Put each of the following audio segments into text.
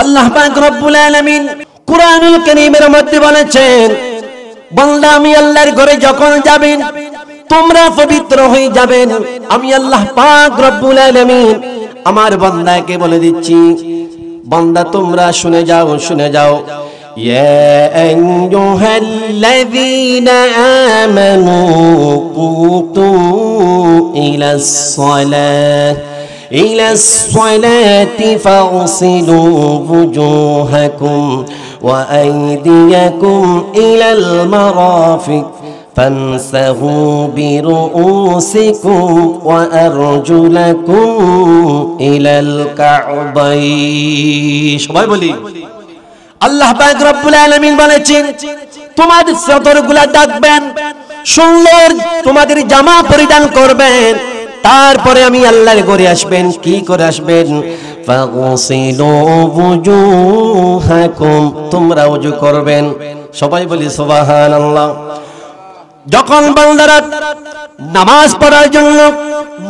আল্লাহ পাক রব্বুল আলামিন কুরআনুল কারীমের মধ্যে বলেছেন, বান্দা আমি আল্লাহর ঘরে যখন যাবেন তোমরা পবিত্র হয়ে যাবেন। আমি আল্লাহ পাক রব্বুল আলামিন আমার বান্দাকে বলে দিচ্ছি, বান্দা তোমরা শুনে যাও, শুনে যাও। ইয়া আইয়ুহাল্লাযীনা আমানু কুতু ইলাস সালাতি ফাগসিলু wujuhakum wa aydiyakum ilal marafiq فامسحوا برؤوسكم وأرجلكم إلى الكعبين। সবাই বলি আল্লাহ পাক রব্বুল আলামিন বলেছেন, তোমাদের সতরগুলা ডাকবেন, সুন্দর তোমাদের জামা পরিধান করবেন, তারপরে আমি আল্লাহর ঘরে আসবেন। কি করে আসবেন? ফাগসিলু wujuhakum, তোমরা ওযু করবেন। সবাই বলি সুবহানাল্লাহ। যখন বান্দারা নামাজ পড়ার জন্য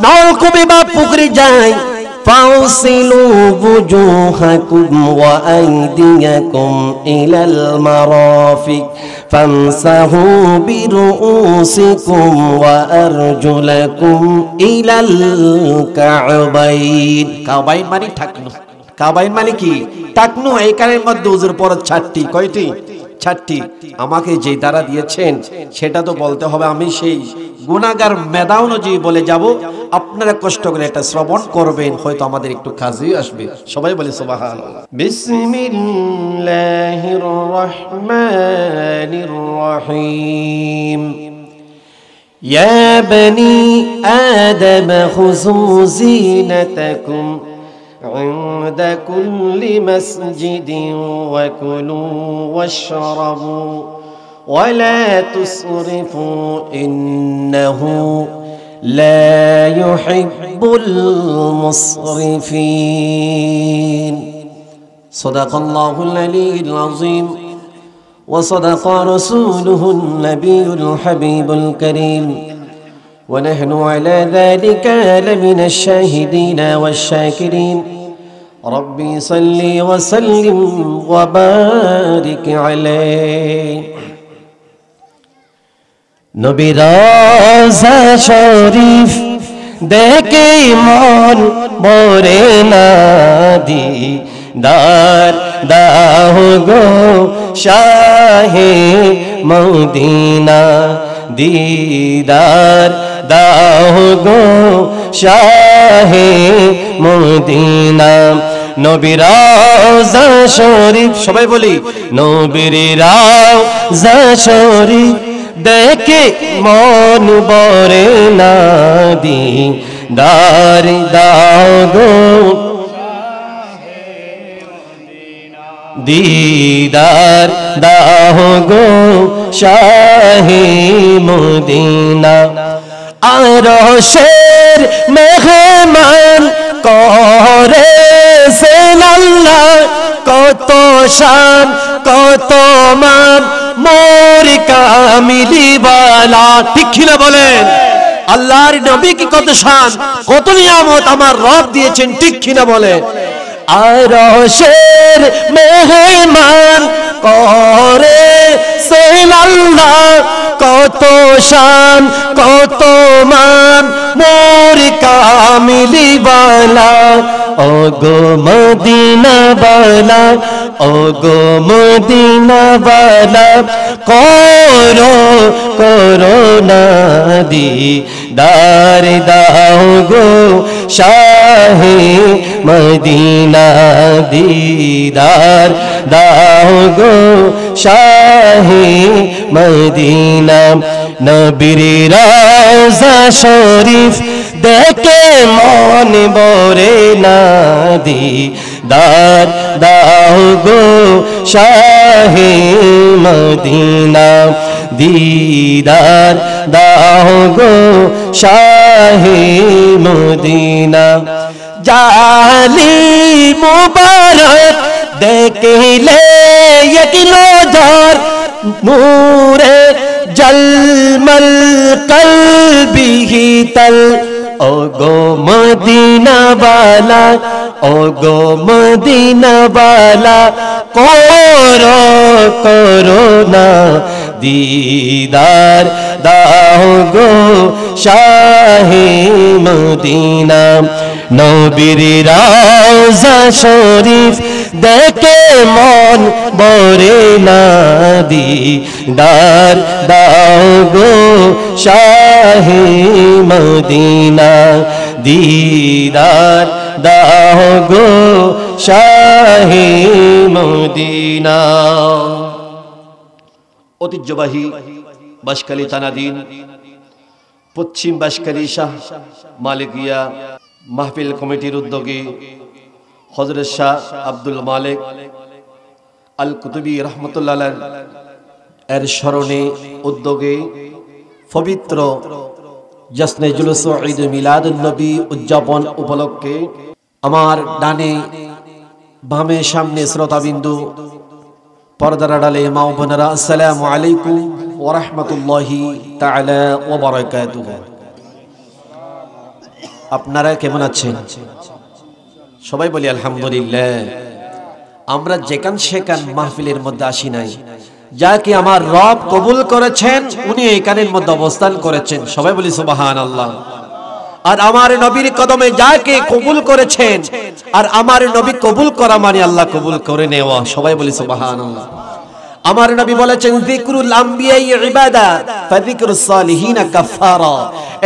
নলকূপে বা পুকুরে যায়, ফাগসিলু wujuhakum ওয়া আইদিয়াকুম ইলাল মারাফিক ফামসাহু বিরুউসিকুম ওয়া আরজুলাকুম ইলাল কা'বাইন। কা'বাইন মানে টাকনু। কা'বাইন মানে কি? টাকনু। এই কানের মধ্যে উজুর পরত 6টি। কয়টি? 6টি। আমাকে যে দ্বারা দিয়েছেন সেটা তো বলতে হবে। আমি সেই গুনাহগার মেধা অনুযায়ী বলে যাব, আপনারা কষ্ট করে এটা শ্রবণ করবেন, হয়তো আমাদের একটু কাজেই আসবে। সবাই বলে সুবহানাল্লাহ। বিসমিল্লাহির রহমানির রহিম। ইয়া বনি আদম খুযু যিনাতাকুম عند كل مسجد وكلوا واشربوا ولا تسرفوا إنه لا يحب المسرفين صدق الله العلي العظيم وصدق رسوله النبي الحبيب الكريم ونحن على ذلك لمن الشاهدين والشاكرين ربي صل وسلم وبارك عليه নবী রওজা শরীফ দেখে মন ভরে না, দিদার দাও গো শাহে মদিনা, দিদার দাও গো শাহে মদিনা। নবীর রওজা শরীফ, সবাই বলি নবীর রওজা শরীফ দেখে মন ভরে না, দিদার দাও গো দিদার দাও গো শাহে মদিনা। আরশের মেহমান করেছেন আল্লাহ, কত শান কত মান মোর কামিলিওয়ালা। ঠিক কি না বলেন? আল্লাহর নবী কি কত শান কত নিয়ামত আমার রব দিয়েছেন, ঠিক কি না বলেন? আরশের মেহমান করেছেন আল্লাহ, কত শান কত মান মোর কামিলিওয়ালা। ও গো মদিনা বালা, ও গো মদিনা বালা, করো করোনা দিদার দাও গো শাহে মদিনা, দিদার দাও গো শাহে মদিনা। নবীর রওজা শরীফ দেখে মন ভরে না, দিদার দাও গো শাহে মদিনা, দিদার দাও গো শাহে মদিনা। জালি মুবারক देखले एक नजर नूरे जलमल कल्बी तल ও গো মদিনা বালা, ও গো মদিনা বালা, করো করুণা দিদার দাও গো শাহে মদিনা। নবীর রওজা শরীফ দেখে মন ভরে না, দিদার দাও গো শাহে মদিনা, দিদার দাও গো শাহে মদিনা। ঐতিহ্যবাহী বাঁশখালী থানাধীন পশ্চিম বাঁশখালী শাহ মালিকিয়া মাহফিল কমিটির উদ্যোগে হযরত শাহ আব্দুল মালিক আল কুতুবী রাহমাতুল্লাহ আলাইহি এর স্মরণে উদ্যোগে পবিত্র জশ্নে জুলুস ঈদ মিলাদুন নবী উদযাপন উপলক্ষে আমার ডানে বামে সামনে শ্রোতাবিন্দু পর্দার আড়ালে মা ও বোনেরা, আসসালামু আলাইকুম ওয়া রাহমাতুল্লাহি তাআলা ওয়া বারাকাতুহু। আপনারা কেমন আছেন? সবাই বলি আলহামদুলিল্লাহ। আমরা যেখান সেখান মাহফিলের মধ্যে আসি নাই, যাকে আমার রব কবুল করেছেন উনি এখানের মধ্যে অবস্থান করেছেন, সবাই বলি সুবহানাল্লাহ। আর আমার নবীর কদমে যাকে কবুল করেছেন, আর আমার নবী কবুল করা মানে আল্লাহ কবুল করে নেওয়া, সবাই বলি সুবহানাল্লাহ। আমার নবী বলেছেন যিকরুল আমবিয়াই ইবাদা ফাযিকরুস সালিহিনা কাফারা।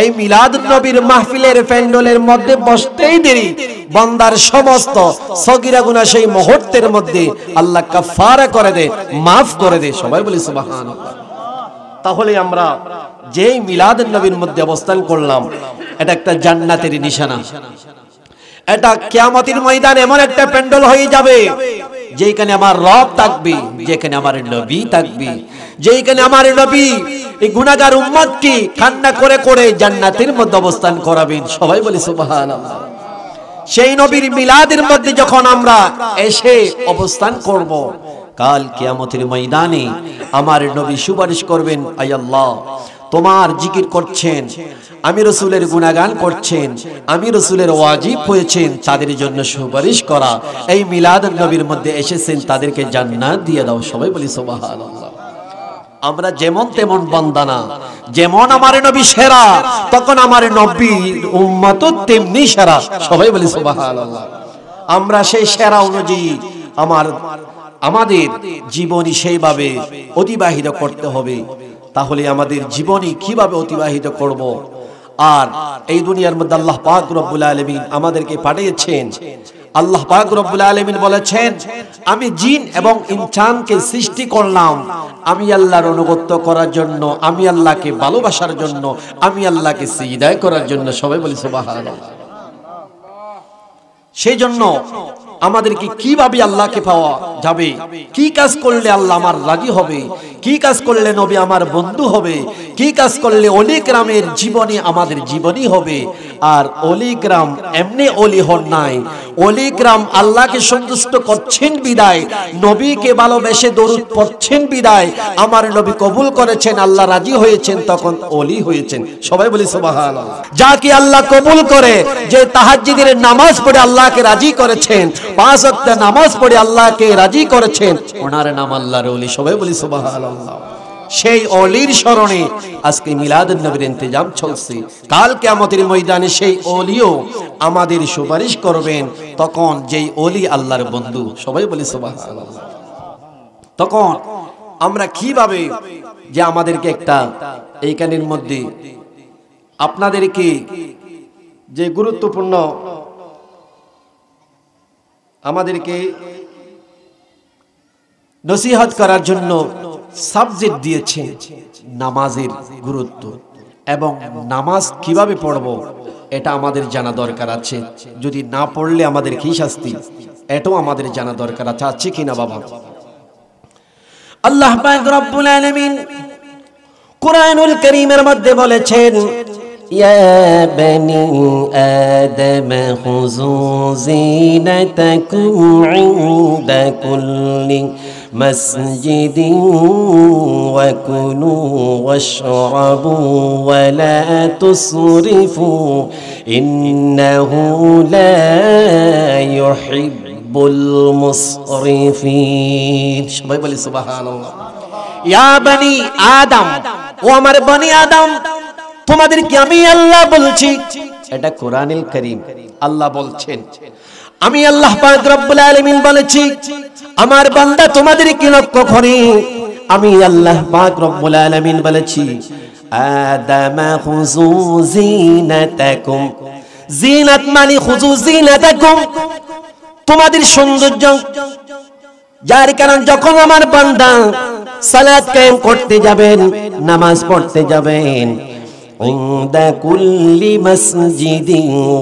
এই মিলাদুন নবীর মাহফিলের প্যান্ডেলের মধ্যে বসতেই দেরি বান্দার সমস্ত সগীরা গুনাহ সেই মুহূর্তের মধ্যে আল্লাহ কাফারা করে দেয়, maaf করে দেয়, সবাই বলি সুবহানাল্লাহ। তাহলে আমরা যেই মিলাদুন নবীর মধ্যে অবস্থান করলাম, এটা একটা জান্নাতের নিশানা। এটা কিয়ামতের ময়দানে এমন একটা প্যান্ডেল হয়ে যাবে যেখানে আমার রব থাকবে, যেখানে আমার নবী থাকবে, যেখানে আমার নবী এই গুনাহগার উম্মতকে কান্না করে করে জান্নাতের মধ্যে অবস্থান করাবেন, সবাই বলি সুবহানাল্লাহ। সেই নবীর মিলাদের মধ্যে যখন আমরা এসে অবস্থান করব, কাল কিয়ামতের ময়দানে আমার নবী সুপারিশ করবেন, আয় আল্লাহ তোমার জিকির করছেন, আমি রাসূলের গুণগান করছেন, আমি রাসূলের ওয়াজিব হয়েছেন তাদের জন্য সুপারিশ করা, এই মিলাদুন নবীর মধ্যে এসেছেন তাদেরকে জান্নাত দিয়ে দাও, সবাই বলি সুবহানাল্লাহ। আমরা যেমন তেমন বান্দা না, যেমন আমার নবী সেরা তখন আমার নবীর উম্মতও তেমনি সেরা, সবাই বলি সুবহানাল্লাহ। আমরা সেই সেরা অনুযায়ী আমাদের জীবনী সেইভাবে অতিবাহিত করতে হবে। তাহলে আমাদের জীবনী কিভাবে অতিবাহিত করব? আর এই দুনিয়ার মধ্যে আল্লাহ পাক রব্বুল আলামিন আমাদেরকে পাঠিয়েছেন। আল্লাহ পাক রব্বুল আলামিন বলেছেন, আমি জিন এবং ইনসানকে সৃষ্টি করলাম আমি আল্লাহর অনুগত করার জন্য, আমি আল্লাহকে ভালোবাসার জন্য, আমি আল্লাহকে সিজদা করার জন্য, সবাই বলি সুবহানাল্লাহ। সেই জন্য আমাদেরকে কিভাবে আল্লাহকে পাওয়া যাবে, কি কাজ করলে আল্লাহ আমার রাজি হবে, কি কাজ করলে নবী আমার বন্ধু হবে, কি কাজ করলে ওলি کرامের জীবনী আমাদের জীবনী হবে। আর ওলি کرام এমনি ওলি হন নাই, ওলি کرام আল্লাহকে সন্তুষ্ট করছেন বিদায়, নবীকে ভালোবেসে দরুদ পড়ছেন বিদায় আমার নবী কবুল করেছেন, আল্লাহ রাজি হয়েছেন, তখন ওলি হয়েছেন, সবাই বলি সুবহানাল্লাহ। যাকে আল্লাহ কবুল করে, যে তাহাজ্জুদের নামাজ পড়ে আল্লাহকে রাজি করেছেন, 5 ওয়াক্ত নামাজ পড়ে আল্লাহকে রাজি করেছেন, ওনার নাম আল্লাহর ওলি, সবাই বলি সুবহানাল্লাহ। সেই ওলির স্মরণে আজকে মিলাদুন নবীর ইন্তজাম চলছে। কাল কিয়ামতের ময়দানে সেই ওলিও আমাদের সুপারিশ করবেন, তখন যেই ওলি আল্লাহর বন্ধু, সবাই বলি সুবহানাল্লাহ। তখন আমরা কিভাবে যে আমাদেরকে একটা এইখানের মধ্যে আপনাদেরকে যে গুরুত্বপূর্ণ আমাদেরকে নসিহত করার জন্য সাবজেক্ট দিয়েছেন নামাজের গুরুত্ব এবং নামাজ কিভাবে পড়ব এটা আমাদের জানা দরকার আছে। যদি না পড়লে আমাদের কি শাস্তি, এটাও আমাদের জানা দরকার আছে কিনা বাবা? আল্লাহ পাক রব্বুল আলামিন কুরআনুল কারীমের মধ্যে বলেছেন, ইয়া বনি আদম খুযু যিনাতাকুম ইনদা কুল্লি مسجد وكلوا واشربوا ولا تسرفوا إنه لا يحب المسرفين সবাই বলি সুবহানাল্লাহ ইয়া বনি আদম ও আমার বনি আদম তোমাদেরকে আমি আল্লাহ বলছি এটা কোরআনুল কারীম আল্লাহ বলছেন আমি আল্লাহ পাক রব্বুল আলামিন বলেছি আমার বান্দা তোমাদেরকে লক্ষ্য করে আমি আল্লাহ পাক রব্বুল আলামিন বলেছি আদম খুযু জিনাতাকুম জিনাত মানে খুযু জিনাতাকুম তোমাদের সৌন্দর্য যার কারণ যখন আমার বান্দা সালাত কায়েম করতে যাবেন নামাজ পড়তে যাবেন عند كل مسجد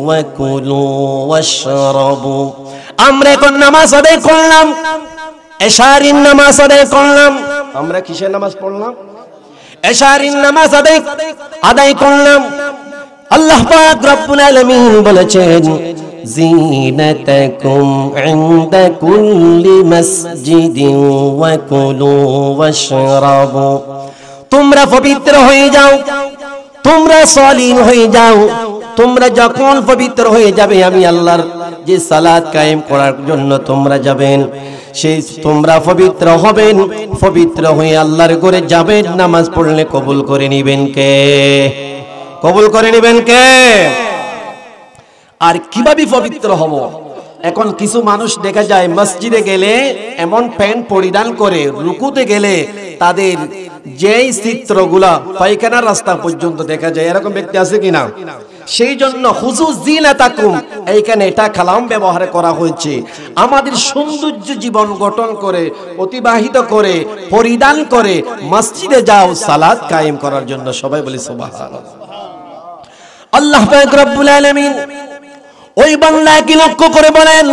وكلوا واشربوا আমরা এখন নামাজ আদায় করলাম এশারির নামাজ আদায় করলাম আমরা কিসের নামাজ পড়লাম এশারির নামাজ আদায় করলাম আল্লাহ পাক রব্বুল আলামিন বলেছেন জিনাতাকুম ইনদা কুল্লি মাসজিদিন ওয়া কুলু ওয়াশরাবু তোমরা পবিত্র হয়ে যাও তোমরা সলিন হয়ে যাও তোমরা যখন পবিত্র হয়ে যাবে আমি আল্লাহর যে সালাত কায়েম করার জন্য তোমরা যাবেন সেই তোমরা পবিত্র হবেন পবিত্র হয়ে আল্লাহর ঘরে যাবেন নামাজ পড়লে কবুল করে নেবেন কে কবুল করে নেবেন কে আর কিভাবে পবিত্র হব এখন কিছু মানুষ দেখা যায় মসজিদে গেলে এমন প্যান্ট পরিধান করে রুকুতে গেলে তাদের যেই চিত্রগুলা পায়খানার রাস্তা পর্যন্ত দেখা যায় এরকম ব্যক্তি আছে কিনা সেই জন্য খুযু জিনাতাকুম এইখানে এটা কালাম ব্যবহার করা হয়েছে আমাদের সৌন্দর্য জীবন গঠন করে অতিবাহিত করে পরিধান করে মসজিদে যাও সালাত কায়েম করার জন্য সবাই বলি সুবহানাল্লাহ আল্লাহ পাক রব্বুল আলামিন ওই বান্দাকে লক্ষ্য করে বলেন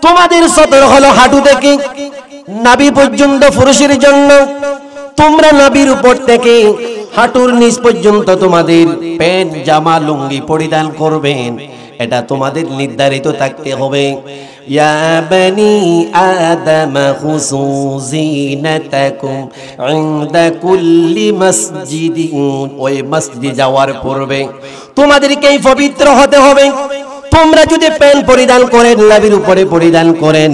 তোমাদের সতর হলো হাঁটু থেকে নাভি পর্যন্ত পুরুষের জন্য তোমরা নাভির উপর থেকে হাঁটুর নিচ পর্যন্ত তোমাদের প্যান্ট জামা লুঙ্গি পরিধান করবেন এটা তোমাদের নির্ধারিত থাকতে হবে ইয়া বনি আদম খুযু জিনাতাকুম ইনদা কুল্লি মাসজিদিন ওই মসজিদে যাওয়ার পূর্বে তোমাদেরকে পবিত্র হতে হবে তোমরা যদি প্যান্ট পরিধান করেন নাভির উপরে পরিধান করেন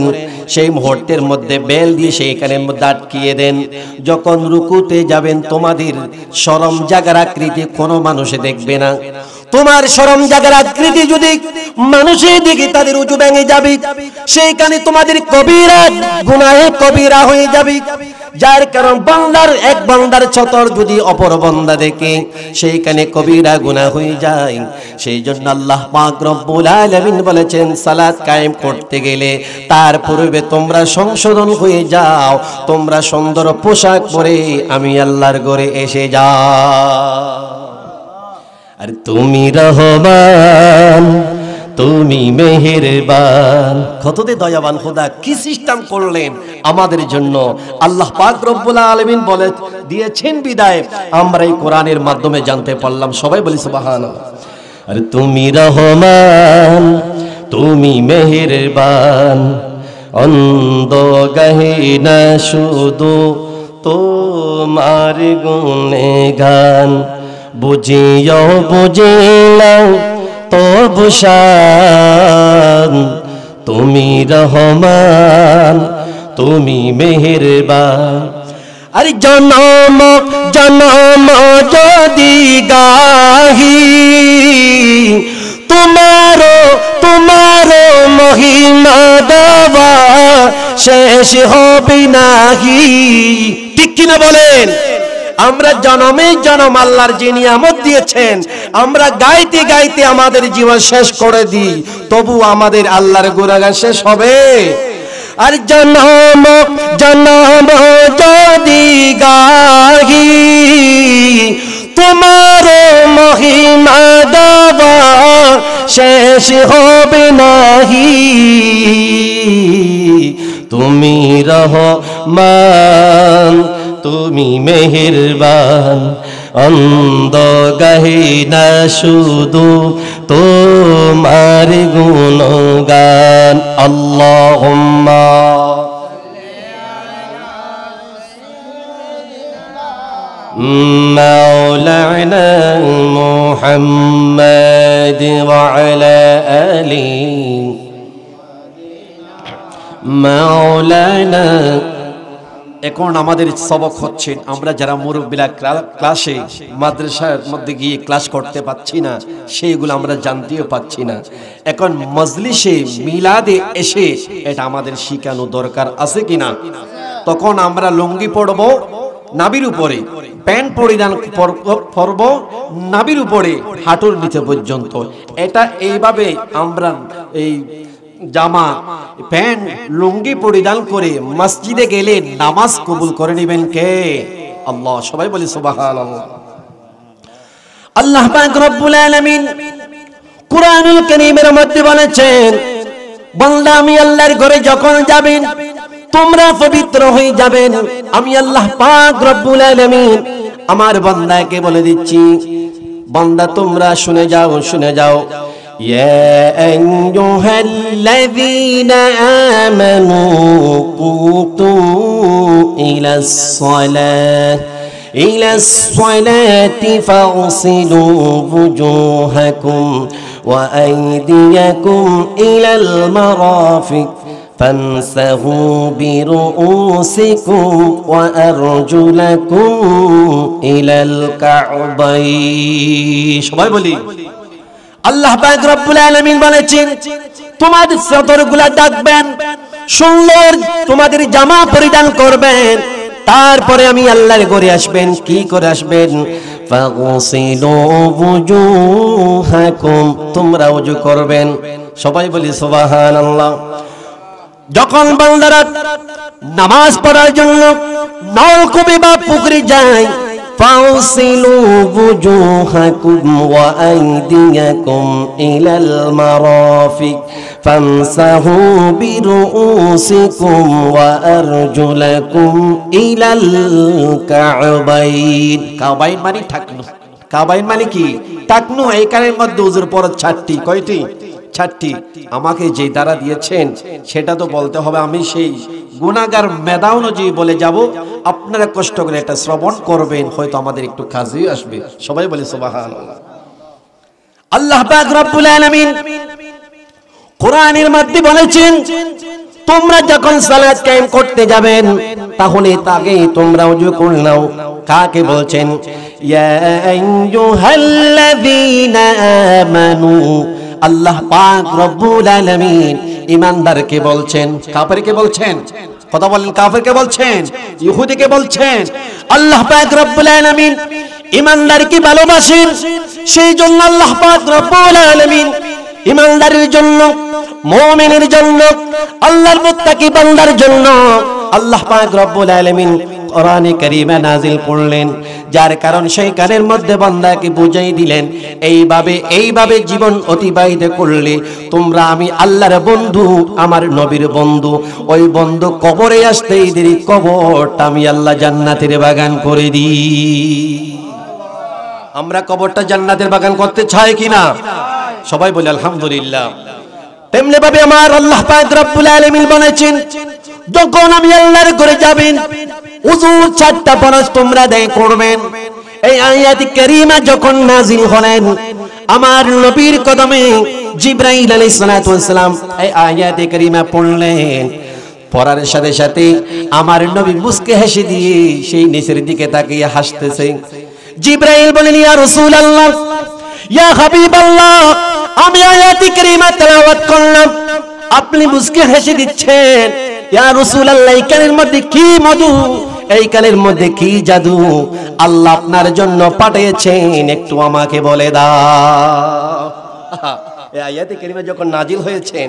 সেই মুহূর্তের মধ্যে বেল দিয়ে সেইখানে আটকিয়ে দেন যখন রুকুতে যাবেন তোমাদের শরম জাগার আকৃতি কোনো মানুষে দেখবে না তোমার শরম জাগার আকৃতি যদি মানুষে দেখে তাদের উজু ভেঙে যাবে সেইখানে তোমাদের কবিরা গুনাহে কবিরা হয়ে যাবে যার কারণ বান্দার এক বান্দার চতর যদি অপর বান্দা দেখে সেইখানে কবিরা গুনাহ হয়ে যায় সেই জন্য আল্লাহ পাক রব্বুল আলামিন বলেছেন সালাত কায়েম করতে গেলে তার পূর্বে তোমরা সংশোধন হয়ে যাও তোমরা সুন্দর পোশাক পরে আমি আল্লাহর ঘরে এসে যাও আর তুমি রহমান তুমি মেহেরবান কততে দয়াবান খোদা কি সিস্টেম করলেন আমাদের জন্য আল্লাহ পাক রব্বুল আলামিন বলে দিয়েছেন বিদায় আমরা এই কোরআনের মাধ্যমে জানতে পারলাম সবাই বলি সুবহানাল্লাহ আর তুমি রহমান তুমি মেহেরবান অন্ধ গাহে না শুধু তোমার গুণগান বুঝিও বুঝিলাম তবু শান তুমি রহমান তুমি মেহেরবান আরে জনম জনম যদি গাহি তোমারো তোমারো মহিমা দেওয়া শেষ হবে নাহি ঠিক কিনা বলেন আমরা জনমে জনম আল্লাহর যে নিয়ামত দিয়েছেন আমরা গাইতে গাইতে আমাদের জীবন শেষ করে দিই তবু আমাদের আল্লাহর গুণগান শেষ হবে আর জনম জনম যদি গাহি তোমার মহিমা দেওয়া শেষ হবে নাহি তুমি রহমান তুমি মেহেরবান অন্ধ গাহে না শুধু তোমার গুণগান আল্লাহুম্মা مولانا محمد وعلى آله مولانا। এখন আমাদের সবক হচ্ছে, আমরা যারা মুরব্বিরা ক্লাসে মাদ্রাসার মধ্যে গিয়ে ক্লাস করতে পাচ্ছি না, সেইগুলো আমরা জানতেও পাচ্ছি না। এখন মজলিসে মিলাদে এসে এটা আমাদের শিখানো দরকার আছে কিনা। তখন আমরা লুঙ্গি পরব নাভির উপরে, প্যান্ট পরিধান করব নাভির উপরে হাঁটুর নিচে পর্যন্ত। এটা এইভাবে আমরা এই জামা প্যান্ট লুঙ্গি পরিধান করে মসজিদে গেলে নামাজ কবুল করে নেবেন কে? আল্লাহ। সবাই বলি সুবহানাল্লাহ। আল্লাহ পাক রব্বুল আলামিন কুরআনুল কারীমের মধ্যে বলেছেন, বান্দা আমি আল্লাহর ঘরে যখন যাবেন তোমরা পবিত্র হয়ে যাবেন। আমি আল্লাহ পাক রব্বুল আলামিন আমার বান্দাকে বলে দিচ্ছি, বান্দা তোমরা শুনে যাও, শুনে যাও। ইয়া আইয়ুহাল্লাযীনা আমানু Kutum ইলাস সালাতি ফাগসিলু wujuhakum wa aydiyakum ilal marafiq فامسحوا برؤوسكم وأرجلكم إلى الكعبين। সবাই বলি আল্লাহ পাক রব্বুল আলামিন বলেছেন, তোমাদের সদরগুলা ডাকবেন, সুন্দর তোমাদের জামা পরিধান করবেন, তারপরে আমি আল্লাহর ঘরে আসবেন। কি করে আসবেন? ফাগসিলু wujuhakum, তোমরা ওযু করবেন। সবাই বলি সুবহানাল্লাহ। যখন বান্দারা নামাজ পড়ার জন্য নলকূপে বা পুকুরে যায়, ফাগসিলু wujuhakum ওয়া আইদিয়াকুম ইলাল মারাফিক ফামসাহু বিরুউসিকুম ওয়া আরজুলাকুম ইলাল কা'বাইন। কা'বাইন মানে টাকনু। কা'বাইন মানে কি? টাকনু। এই কানের মধ্যে ওযুর পর 6টি। কয়টি? 6টি। আমাকে যে দ্বারা দিয়েছেন সেটা তো বলতে হবে। আমি সেই গুনাহগার মেধা অনুযায়ী বলে যাব, আপনারা কষ্ট করে এটা শ্রবণ করবেন, হয়তো আমাদের একটু কাজে আসবে। সবাই বলে সুবহানাল্লাহ। আল্লাহ পাক রব্বুল আলামিন কোরআনের মধ্যে বলেছেন, তোমরা যখন সালাত কায়েম করতে যাবেন তাহলে তাকে তোমরা ওযু করে নাও। কাকে বলছেন? ইয়া আইয়ুহাল্লাযীনা আমানু। আল্লাহ পাক রব্বুল আলামিন ঈমানদারকে বলছেন, কাফেরকে বলছেন? কথা বলেন, কাফেরকে বলছেন? ইহুদিকে বলছেন? আল্লাহ পাক রব্বুল আলামিন ঈমানদারকে ভালোবাসেন, সেই জন্য আল্লাহ পাক রব্বুল আলামিন ঈমানদারের জন্য, মুমিনের জন্য, আল্লাহর মুত্তাকি বান্দার জন্য আল্লাহ পাক রব্বুল আলামিন কোরআনে কারীমে নাজিল করলেন, যার কারণ সেই কানের মধ্যে বান্দাকে বুঝাই দিলেন, এইভাবে জীবন অতিবাহিত করলে তোমরা আমি আল্লাহর বন্ধু, আমার নবীর বন্ধু। ওই বন্ধু কবরে আসতেই দেরি, কবরটা আমি আল্লাহ জান্নাতের বাগান করে দিই। আমরা কবরটা জান্নাতের বাগান করতে চাই কিনা? সবাই বলে আলহামদুলিল্লাহ। তেমনি ভাবে আমার আল্লাহ পাক রব্বুল আলামিন বলেছেন, যখন আমি আল্লাহর ঘরে যাবেন ওযু 4টা ফরজ তোমরা আদায় করবেন। এই আয়াত কারীমা যখন নাযিল হলেন, আমার নবীর কদমে জিবরাইল আলাইহিস সালাতু ওয়াস সালাম এই আয়াত কারীমা পড়লেন। পড়ার সাথে সাথে আমার নবী মুস্কে হেসে দিয়ে সেই নিচের দিকে তাকিয়ে হাসতেছে। জিবরাইল বলেন, ইয়া রাসূলুল্লাহ, ইয়া হাবিবাল্লাহ, আমি আয়াত কারীমা তেলাওয়াত করলাম, আপনি মুস্কে হেসে দিচ্ছেন। ইয়া রাসূলুল্লাহ, এই কানের মধ্যে কি মধু, এই কানের মধ্যে কি জাদু আল্লাহ আপনার জন্য পাঠিয়েছেন, একটু আমাকে বলে দাও। এই আয়াতে কারিমা যখন নাজিল হয়েছেন,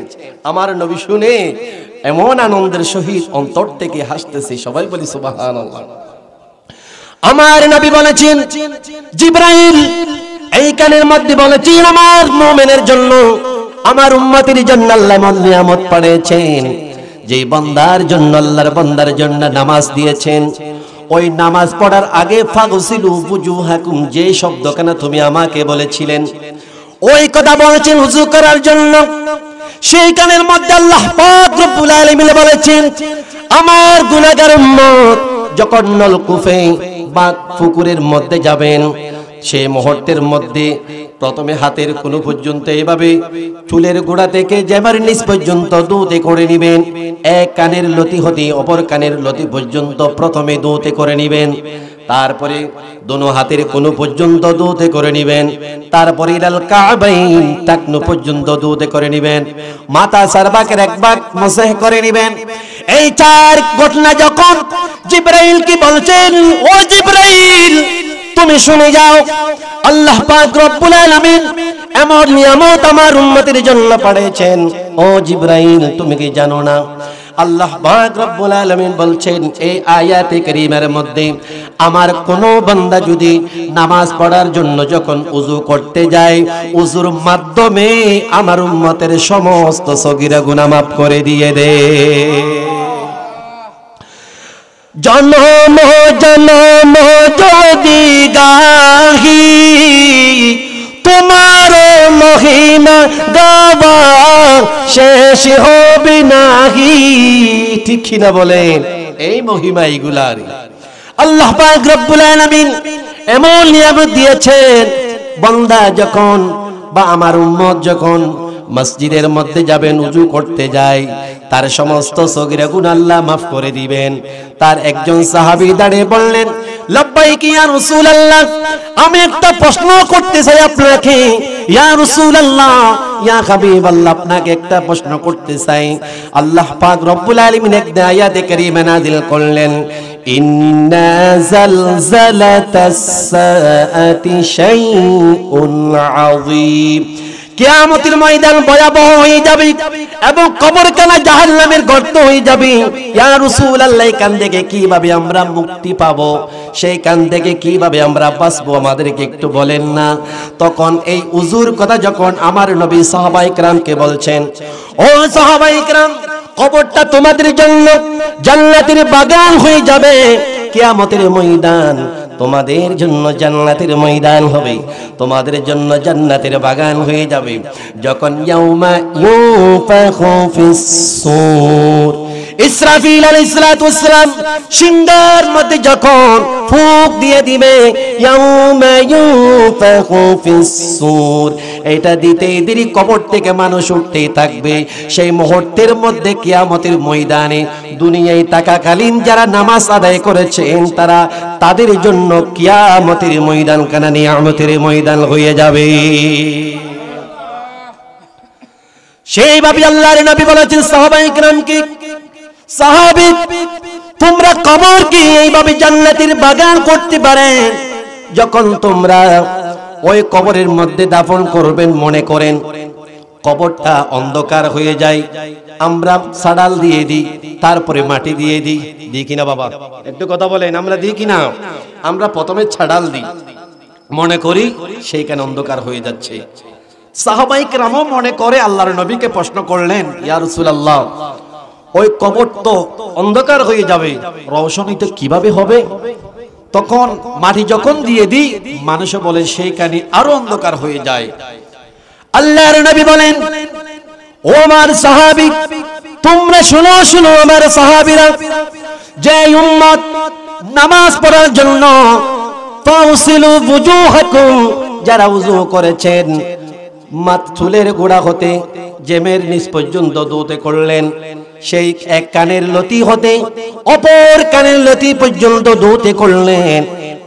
আমার নবী শুনে এমন আনন্দের সহিত অন্তর থেকে হাসতেছে। সবাই বলি সুবহানাল্লাহ। আমার নবী বলেছেন, জিবরাইল এই কানের মধ্যে বলেছেন আমার মুমিনের জন্য, আমার উম্মতের জন্য আল্লাহ নিয়ামত পাঠিয়েছেন। যে বান্দার জন্য, আল্লাহর বান্দার জন্য নামাজ দিয়েছেন, ওই নামাজ পড়ার আগে ফাগসিলু wujuhakum, যে শব্দখানা তুমি আমাকে বলেছিলেন ওই কথা বলেছেন ওযু করার জন্য। সেই কানের মধ্যে আল্লাহ পাক রব্বুল আলামিন বলেছেন, আমার গুনাহগার উম্মত যখন নলকূপে বা পুকুরের মধ্যে যাবেন, সেই মুহূর্তের মধ্যে প্রথমে হাতের কোণা পর্যন্ত এভাবে চুলের গোড়া থেকে জেমার নিচ পর্যন্ত দুতে করে নেবেন। এক কানের লতি হতে অপর কানের লতি পর্যন্ত প্রথমে দুতে করে নেবেন। তারপরে দোনো হাতের কোণা পর্যন্ত দুতে করে নেবেন। তারপরে ইলাল কাবাইন টাকনু পর্যন্ত দুতে করে নেবেন। মাথা সারবাকের এক ভাগ মাসহ করে নেবেন। এই চার ঘটনা যখন জিবরাইল কি বলছেন, ও জিবরাইল তুমি শুনে যাও, আল্লাহ পাক রব্বুল আলামিন এমন নিয়ামত আমার উম্মতের জন্য পাঠিয়েছেন। ও জিবরাইল তুমি কি জানো না, আল্লাহ পাক রব্বুল আলামিন বলছেন এই আয়াতে কারীমার মধ্যে, আমার কোন বান্দা যদি নামাজ পড়ার জন্য যখন ওযু করতে যায়, ওযুর মাধ্যমে আমার উম্মতের সমস্ত সগীরা গুনাহ মাফ করে দিয়ে দেয়। জনম জনম যদি গাহি তোমার মহিমা গাওয়া শেষ হবে নাহি। ঠিক কি না বলেন? এই মহিমা এইগুলার আল্লাহ পাক রব্বুল আলামিন এমন নিয়ামত দিয়েছেন, বান্দা যখন বা আমার উম্মত যখন মসজিদের মধ্যে যাবেন, ওযু করতে যায়, তার সমস্ত সগীরা গুনাহ আল্লাহ মাফ করে দিবেন। তার একজন সাহাবী দাঁড়িয়ে বললেন, লাব্বাইক ইয়া রাসূলুল্লাহ, আমি একটা প্রশ্ন করতে চাই আপনাকে। ইয়া রাসূলুল্লাহ, ইয়া হাবিবাল্লাহ, আপনাকে একটা প্রশ্ন করতে চাই। আল্লাহ পাক রব্বুল আলামিন একটা আয়াতে কারীমা নাযিল করলেন, ইন্না জালজালাতাস সাআতি শাইউন আযীম। কিয়ামতের ময়দান ভয়াবহ হয়ে যাবে এবং কবরখানা জাহান্নামের গর্ত হয়ে যাবে। ইয়া রাসূলুল্লাহ, এখান থেকে কিভাবে আমরা মুক্তি পাবো, সেই কান থেকে কিভাবে আমরা বাঁচবো, আমাদেরকে একটু বলেন না। তখন এই উযুর কথা যখন আমার নবী সাহাবায়ে কেরামকে বলছেন, ও সাহাবায়ে কেরাম, কবরটা তোমাদের জন্য জান্নাতের বাগান হয়ে যাবে। কিয়ামতের ময়দান তোমাদের জন্য জান্নাতের ময়দান হবে, তোমাদের জন্য জান্নাতের বাগান হয়ে যাবে। যখন ইয়াউমা ইউনফাখু ফিস সূর, ইসরাফিল আলাইহিস সালাতু ওয়াস সালাম সিংহার মধ্যে যখন ফুঁক দিয়ে দিবে, ইয়াউমা ইউনফাখু ফিস সূর, এটা দিতেই দেরি কবর থেকে মানুষ উঠতেই থাকবে। সেই মুহূর্তের মধ্যে কিয়ামতের ময়দানে দুনিয়ায় থাকাকালীন যারা নামাজ আদায় করেছেন, তারা তাদের জন্য কিয়ামতের ময়দান কানা নিয়ামতের ময়দান হয়ে যাবে। সেইভাবে আল্লাহর নবী বলেছেন সাহাবায়ে কেরামকে, সাহাবী তোমরা কবরকে এইভাবে জান্নাতের বাগান করতে পারেন। যখন তোমরা ওই কবরের মধ্যে দাফন করবেন, মনে করেন কবরটা অন্ধকার হয়ে যায়, আমরা সাড়াল দিয়ে দিই, তারপরে মাটি দিয়ে দিই, দিই কিনা বাবা? একটু কথা বলেন, আমরা দিই কিনা? আমরা প্রথমে ছাড়াল দিই, মনে করি সেইখানে অন্ধকার হয়ে যাচ্ছে। সাহাবায়ে কেরামও মনে করে আল্লাহর নবীকে প্রশ্ন করলেন, ইয়া রাসূলুল্লাহ, ওই কবর তো অন্ধকার হয়ে যাবে, রওশনীতে কিভাবে হবে? তখন মাটি যখন দিয়ে দিই, মানুষ বলে সেইখানে আরো অন্ধকার হয়ে যায়। আল্লাহর নবী বলেন, ও আমার সাহাবী, তোমরা শুনো শুনো আমার সাহাবীরা, যে উম্মত নামাজ পড়ার জন্য ফাউসিলু বুজুহাকুম, যারা ওযু করেছেন, চুলের গোড়া হতে জেমের নিচ পর্যন্ত দুতে করলেন, সেই এক কানের লতি হতে অপর কানের লতি পর্যন্ত দুতে করলেন,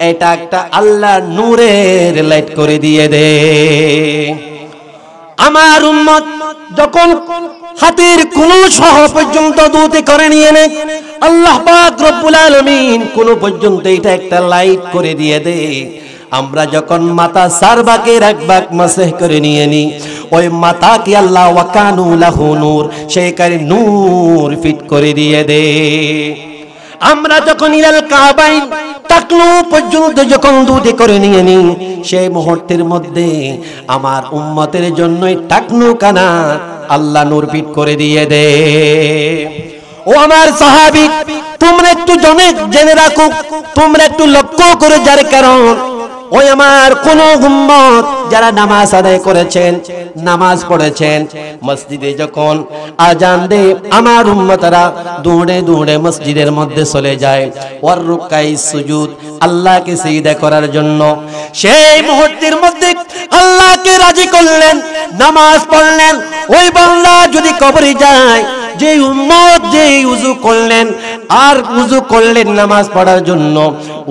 এটা একটা আল্লাহর নূরের লাইট করে দিয়ে দে। আমার উম্মত যখন হাতের কোন সহ পর্যন্ত দুতে করে নিয়ে নেয়, আল্লাহ পাক রব্বুল আলামিন কোন পর্যন্ত এটা একটা লাইট করে দিয়ে দেয়। আমরা যখন মাথা সারবাকের এক ভাগ মাসহ করে নিয়ে নি, ওই মাথা কি আল্লাহ ওয়াকানু লাহু নূর, সেই কারে নূর ফিট করে দিয়ে দে। আমরা যখন ইলাল কাবাইন টাকনু পর্যন্ত যখন দুধে করে নিয়ে নি, সেই মুহূর্তের মধ্যে আমার উম্মতের জন্য টাকনু কানা আল্লাহ নূর ফিট করে দিয়ে দে। ও আমার সাহাবী, তোমরা একটু জেনে রাখো, তোমরা একটু লক্ষ্য করে, যার কারণ ওই আমার কোন উম্মত যারা নামাজ আদায় করেছেন, নামাজ পড়েছেন, মসজিদে যখন আজান দেয় আমার উম্মতরা দৌড়ে দৌড়ে মসজিদের মধ্যে চলে যায় ওয়ার রুকাই সুজুদ, আল্লাহকে সিজদা করার জন্য। সেই মুহূর্তের মধ্যে আল্লাহকে রাজি করলেন, নামাজ পড়লেন। ওই বান্দা যদি কবরে যায়, যে উম্মত যে উযু করলেন আর উযু করলেন নামাজ পড়ার জন্য,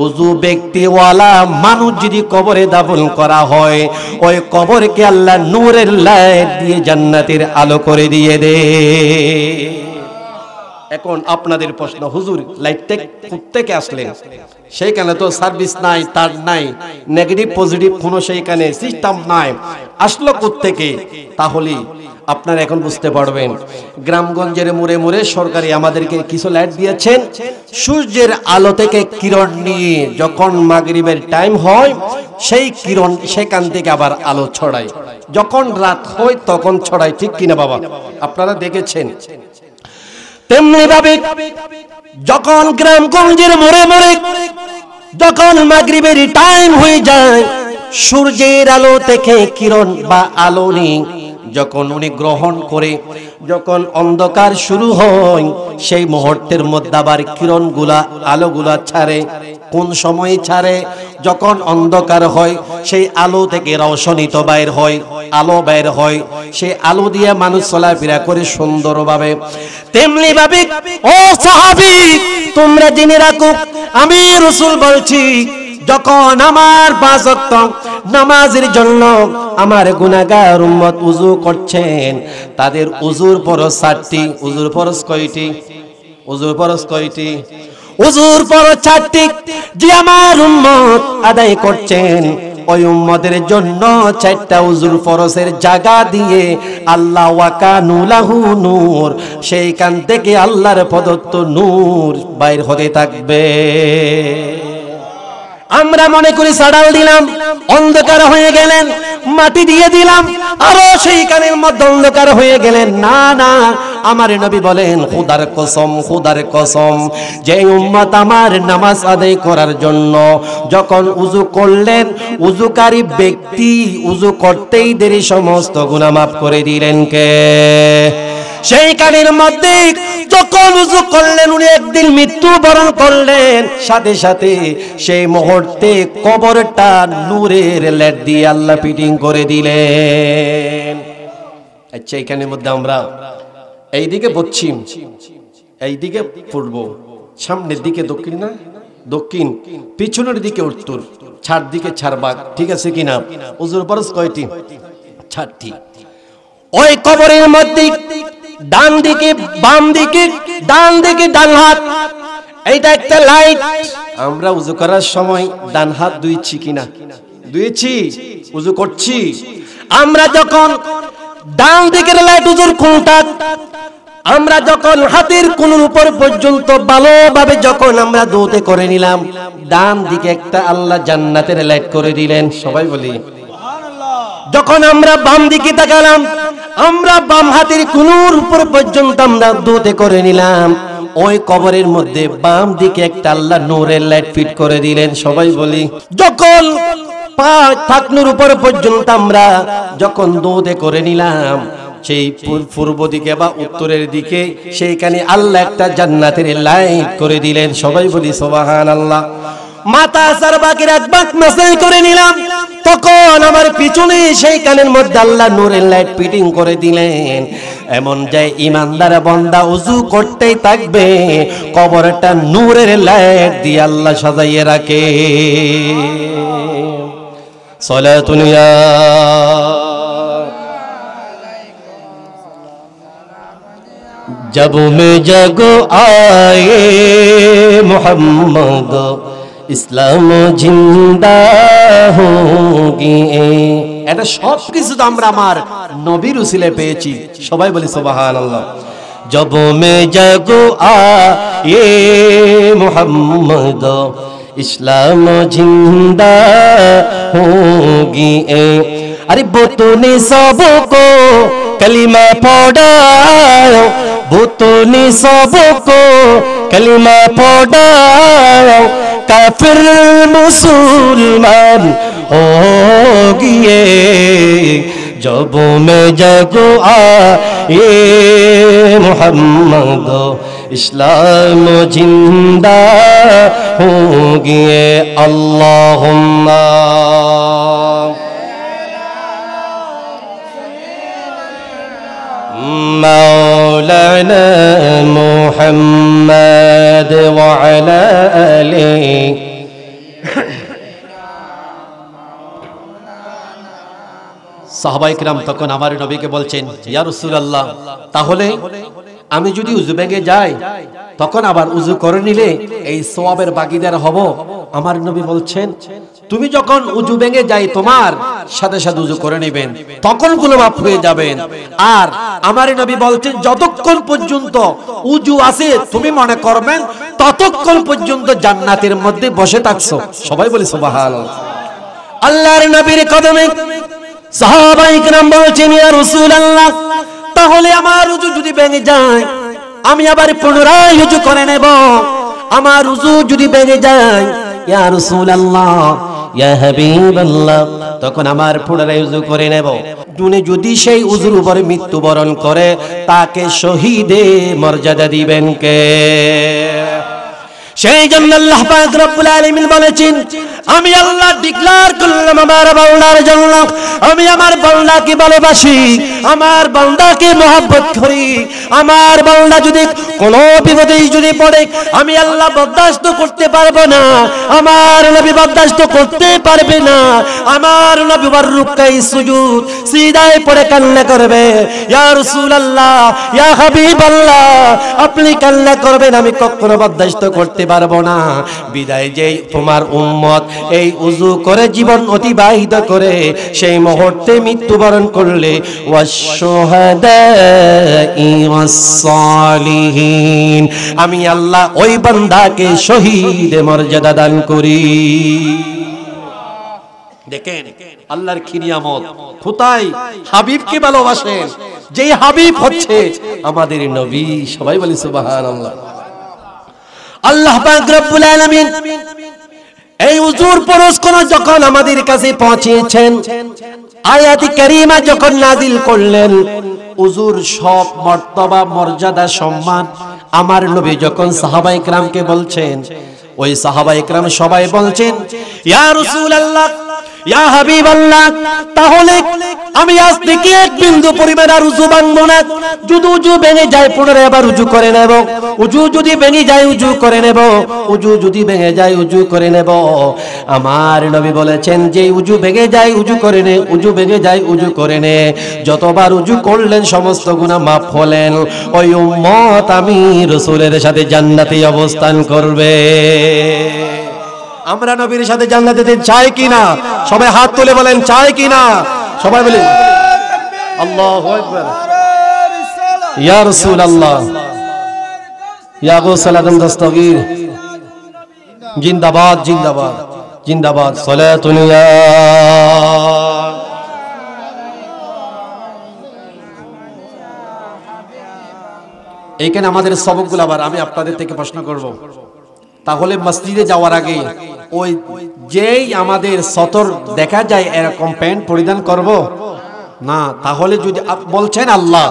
উযু ব্যক্তিওয়ালা মানুষ যদি কবরে দাফন করা হয়, ওই কবরকে আল্লাহ নূরের লাইট দিয়ে জান্নাতের আলো করে দিয়ে দেয়। এখন আপনাদের প্রশ্ন, হুজুর লাইটটা কোত্থেকে আসলেন? সেইখানে তো সার্ভিস নাই, তার নাই, নেগেটিভ পজিটিভ কোনো সেইখানে সিস্টেম নাই, আসলো কোত্থেকে? তাহলে আপনারা এখন বুঝতে পারবেন। গ্রামগঞ্জের মোড়ে মোড়ে সরকারি আমাদেরকে কিছু লাইট দিয়েছেন, সূর্যের আলো থেকে কিরণ নিয়ে যখন মাগরিবের টাইম হয় সেই কিরণ সেখান থেকে আবার আলো ছড়ায়, যখন রাত হয় তখন ছড়ায়। ঠিক কিনা বাবা? আপনারা দেখেছেন। তেমনি ভাবে যখন গ্রামগঞ্জের মোড়ে মোড়ে যখন মাগরিবের টাইম হয়ে যায়, সূর্যের আলো থেকে কিরণ বা আলো নিয়ে যখন উনি গ্রহণ করে, যখন অন্ধকার শুরু হয় সেই মুহূর্তের মধ্যে আবার কিরণগুলা আলোগুলা ছাড়ে। কোন সময় ছাড়ে? যখন অন্ধকার হয় সেই আলো থেকে রৌশনী তো বাইর হয়, আলো বাইর হয়, সেই আলো দিয়ে মানুষ চলাফেরা করে সুন্দরভাবে। তেমনি ভাবে ও সাহাবী, তোমরা জেনে রাখো আমি রাসূল বলছি, যখন আমার 5 ওয়াক্ত নামাজের জন্য আমার গুনাহগার উম্মত উযু করছেন, তাদের উযুর ফরজ 7টি। উযুর ফরজ কয়টি? উযুর ফরজ কয়টি? উযুর ফরজ 7টি যে আমার উম্মত আদায় করছেন, ওই উম্মতের জন্য 4টা উযুর ফরজের জায়গা দিয়ে আল্লাহ ওয়াকানু লাহু নূর, সেইখান থেকে আল্লাহর প্রদত্ত নূর বাইর হতে থাকবে। আমরা মনে করি সাড়াল দিলাম, অন্ধকার হয়ে গেলেন, মাটি দিয়ে দিলাম, আরো সেই কানের মধ্যে অন্ধকার হয়ে গেলেন। না না, আমার নবী বলেন খোদার কসম, খোদার কসম, যে উম্মত আমার নামাজ আদায় করার জন্য যখন উযু করলেন, উযুকারী ব্যক্তি উযু করতেই দেরি সমস্ত গুনাহ মাফ করে দিলেন কে? সেই কানের মধ্যে যখন উযু করলেন, উনি একদিন মৃত্যুবরণ করলেন, সাথে সাথে সেই মুহূর্তে কবরটা নূরের লাইট দিয়ে আল্লাহ ফিটিং করে দিলেন। আচ্ছা, এখানের মধ্যে আমরা এইদিকে পশ্চিম, এইদিকে পূর্ব, সামনের দিকে দক্ষিণ, না দক্ষিণ, পিছনের দিকে উত্তর, ছাড় দিকে ছাড়বাগ, ঠিক আছে কিনা? উযুর ফরজ কয়টি? 6টি। ওই কবরের মধ্যে ডান দিকে বাম দিকে, ডান দিকে ডান হাত, এইটা একটা লাইট। আমরা উযু করার সময় ডান হাত ধুইছি কিনা? ধুইছি, উযু করছি। আমরা যখন ডান দিকের লাইট উযুর কোনটা, আমরা যখন হাতের কোণের উপর পর্যন্ত ভালোভাবে যখন আমরা ধুতে করে নিলাম, ডান দিকে একটা আল্লাহ জান্নাতের লাইট করে দিলেন। সবাই বলি সুবহানাল্লাহ। যখন আমরা বাম দিকে তাকালাম, আমরা বাম হাতের কোণের উপর পর্যন্ত আমরা ধুতে করে নিলাম, ওই কবরের মধ্যে বাম দিকে একটা আল্লাহ নূরের লাইট ফিট করে দিলেন। সবাই বলি। যখন পা থাকনুর উপর পর্যন্ত আমরা যখন ধুতে করে নিলাম, সেই পূর্ব দিকে বা উত্তরের দিকে সেইখানে আল্লাহ একটা জান্নাতের লাইট করে দিলেন। সবাই বলি সুবহানাল্লাহ। মাথা সারবাকের একবার মাসাই করে নিলাম, তখন আমার পিছনে সেই কানের মধ্যে আল্লাহ নূরের লাইট ফিটিং করে দিলেন। এমন যে ইমানদার বান্দা উযু করতেই থাকবে, কবরটা নূরের লাইট দিয়ে আল্লাহ সাজাইয়ে রাখে। সালাতুন ইয়া जब मैं जगो आए मोहम्मद ইসলাম জিন্দা হোগি। এটা সব কিছু তো আমরা আমার নবীর উসিলে পেয়েছি। সবাই বলি সুবহানাল্লাহ। जब मैं जगो आए मोहम्मद इस्लाम जिंदा होगी। अरे वो तूने सबको कलिमा पढ़ाओ, वो तूने सबको कलिमा पढ़ाओ, কাফির মুসলমান हो गए जब मैं जगो आए मोहम्मद इस्लाम जिंदा हो गए अल्लाहुम्मा मौलाना मुहम्मद व अला आलिहि সাহাবায়ে কিরাম তখন আমার নবীকে বলছেন ইয়া রাসূলুল্লাহ তাহলে আমি যদি উযু ভেঙে যাই তখন আবার উযু করে নিলে এই সওয়াবের ভাগীদার হব আমার নবী বলছেন তুমি যখন উযু ভেঙে যাই তোমার সাথে সাথে উযু করে নেবেন তখন গুনাহ মাফ হয়ে যাবেন আর আমার নবী বলছেন যতক্ষণ পর্যন্ত উযু আছে তুমি মনে করবেন ততক্ষণ পর্যন্ত জান্নাতের মধ্যে বসে থাকছো সবাই বলি সুবহানাল্লাহ আল্লাহর নবীর কদমে সাহাবায়ে কিরাম বলছেন ইয়া রাসূলুল্লাহ তাহলে আমার উযু যদি ভেঙে যায় আমি আবার পুনরায় উযু করে নেব আমার উযু যদি ভেঙে যায় ইয়া রাসূলুল্লাহ ইয়া হাবিবাল্লাহ তখন আমার পুনরায় উযু করে নেব দুনে যদি সেই উযুর উপরে মৃত্যুবরণ করে তাকে শহীদে মর্যাদা দিবেন কে সেই জন্য আল্লাহ পাক রব্বুল আলামিন বলেছেন আমি আল্লাহ ডিক্লেয়ার করলাম আমার বান্দার জন্য আমি আমার বান্দাকে ভালোবাসি আমার বান্দাকে মহব্বত করি আমার বান্দা যদি কোনো বিপদে যদি পড়ে আমি আল্লাহ বরদাশত করতে পারবো না আমার নবী বরদাশত করতে পারবে না আমার নবী রুকআই সুজুদ সিজদায় পড়ে কান্না করবে ইয়া রাসূলুল্লাহ ইয়া হাবিবাল্লাহ আপনি কান্না করবেন আমি কখনো বরদাশত করতে পারবো না বিদায় যেই তোমার উম্মত এই উযু করে জীবন অতিবাহিত করে সেই মুহূর্তে মৃত্যুবরণ করলে ওয়াশ-শুহাদাই ওয়াস-সালিহিন আমি আল্লাহ ওই বান্দাকে শহীদ মর্যাদা দান করি দেখেন আল্লাহর কি নিয়ামত কোথায় হাবিবকে ভালোবাসেন যেই হাবিব হচ্ছে আমাদের নবী সবাই বলি সুবহানাল্লাহ আল্লাহ পাক রব্বুল আলামিন এই উযুর পরস্কন যখন আমাদের কাছে পৌঁছেছেন আয়াত কারীমা যখন নাযিল করলেন উযুর সব মর্তবা মর্যাদা সম্মান আমার নবী যখন সাহাবায়ে কিরামকে বলছেন ওই সাহাবায়ে কিরাম সবাই বলছেন ইয়া রাসূলুল্লাহ ইয়া হাবিবাল্লাহ তাহলে আমি আজ থেকে এক বিন্দু পরিমাণ আর উযু ভাঙবো না যদি উযু ভেঙে যায় পুনরায় আবার উযু করে নেব উযু যদি ভেঙে যায় উযু করে নেব উযু যদি ভেঙে যায় উযু করে নেব আমার নবী বলেছেন যে উযু ভেঙে যায় উযু করে নে উযু ভেঙে যায় উযু করে নে যতবার উযু করলেন সমস্ত গুনাহ maaf হলেন ওই উম্মত আমি রাসূলের সাথে জান্নাতে অবস্থান করবে আমরা নবীর সাথে জান্নাতে যেতে চাই কিনা সবাই হাত তুলে বলেন চাই কিনা সবাই বলেন আল্লাহু আকবার ইয়া রাসূলুল্লাহ ইয়া গাউসুল আযম দস্তগীর জিন্দাবাদ জিন্দাবাদ জিন্দাবাদ সালাতুন ইয়া এইখানে আমাদের সবকগুলো আবার আমি আপনাদের থেকে প্রশ্ন করব তাহলে মসজিদে যাওয়ার আগে ওই যেই আমাদের সতর দেখা যায় এরকম প্যান্ট পরিধান করব না তাহলে যদি বলছেন আল্লাহ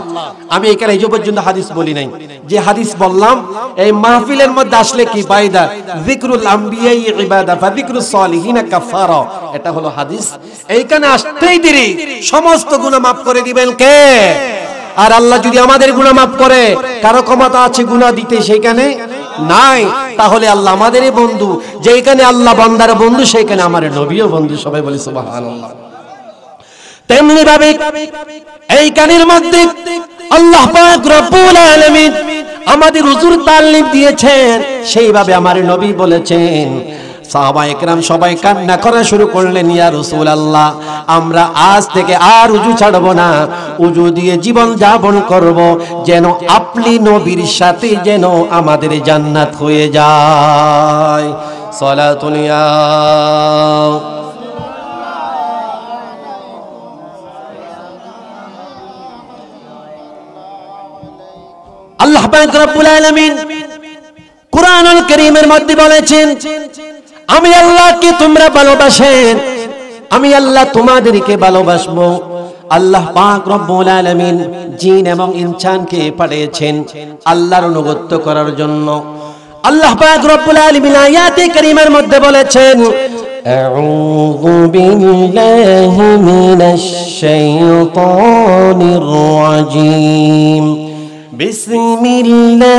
আমি এখানে এই পর্যন্ত হাদিস বলি নাই যে হাদিস বললাম এই মাহফিলের মধ্যে আসলে কি ফায়দা যিকরুল আম্বিয়া ইবাদা ফা যিকরুস সালিহিন কাফারা এটা হলো হাদিস এইখানে আসতেই দেরি সমস্ত গুনাহ maaf করে দিবেন কে আর আল্লাহ যদি আমাদের গুনাহ maaf করে কারো ক্ষমতা আছে গুনাহ দিতে সেইখানে নাই তাহলে আল্লাহ আমাদেরই বন্ধু যেখানে আল্লাহ বান্দার বন্ধু সেখানে আমার নবীও বন্ধু সবাই বলি সুবহানাল্লাহ তেমনি ভাবে এই কানের মধ্যে আল্লাহ পাক রব্বুল আলামিন আমাদের হুজুর তালিম দিয়েছেন সেইভাবে আমার নবী বলেছেন সাহাবায়ে কেরাম সবাই কান্না করা শুরু করলেন ইয়া রাসূলুল্লাহ আমরা আজ থেকে আর উযু ছাড়ব না উযু দিয়ে জীবন যাপন করব যেন আপনি নবীর সাথে যেন আমাদের জান্নাত হয়ে যায় সালাতুন ইয়া আল্লাহ পাক রব্বুল আলামিন কুরআনুল কারীমের মধ্যে বলেছেন আমি আল্লাহকে তোমরা ভালোবাসেন, আমি আল্লাহ তোমাদেরকে ভালোবাসবো। আল্লাহ পাক রব্বুল আলামিন জিন এবং ইনসানকে পাঠিয়েছেন আল্লাহর অনুগত্য করার জন্য। আল্লাহ পাক রব্বুল আলামিন আয়াতে কারীমার মধ্যে বলেছেন, আউযু বিল্লাহি মিনাশ শাইতানির রাজীম, বিসমিল্লাহির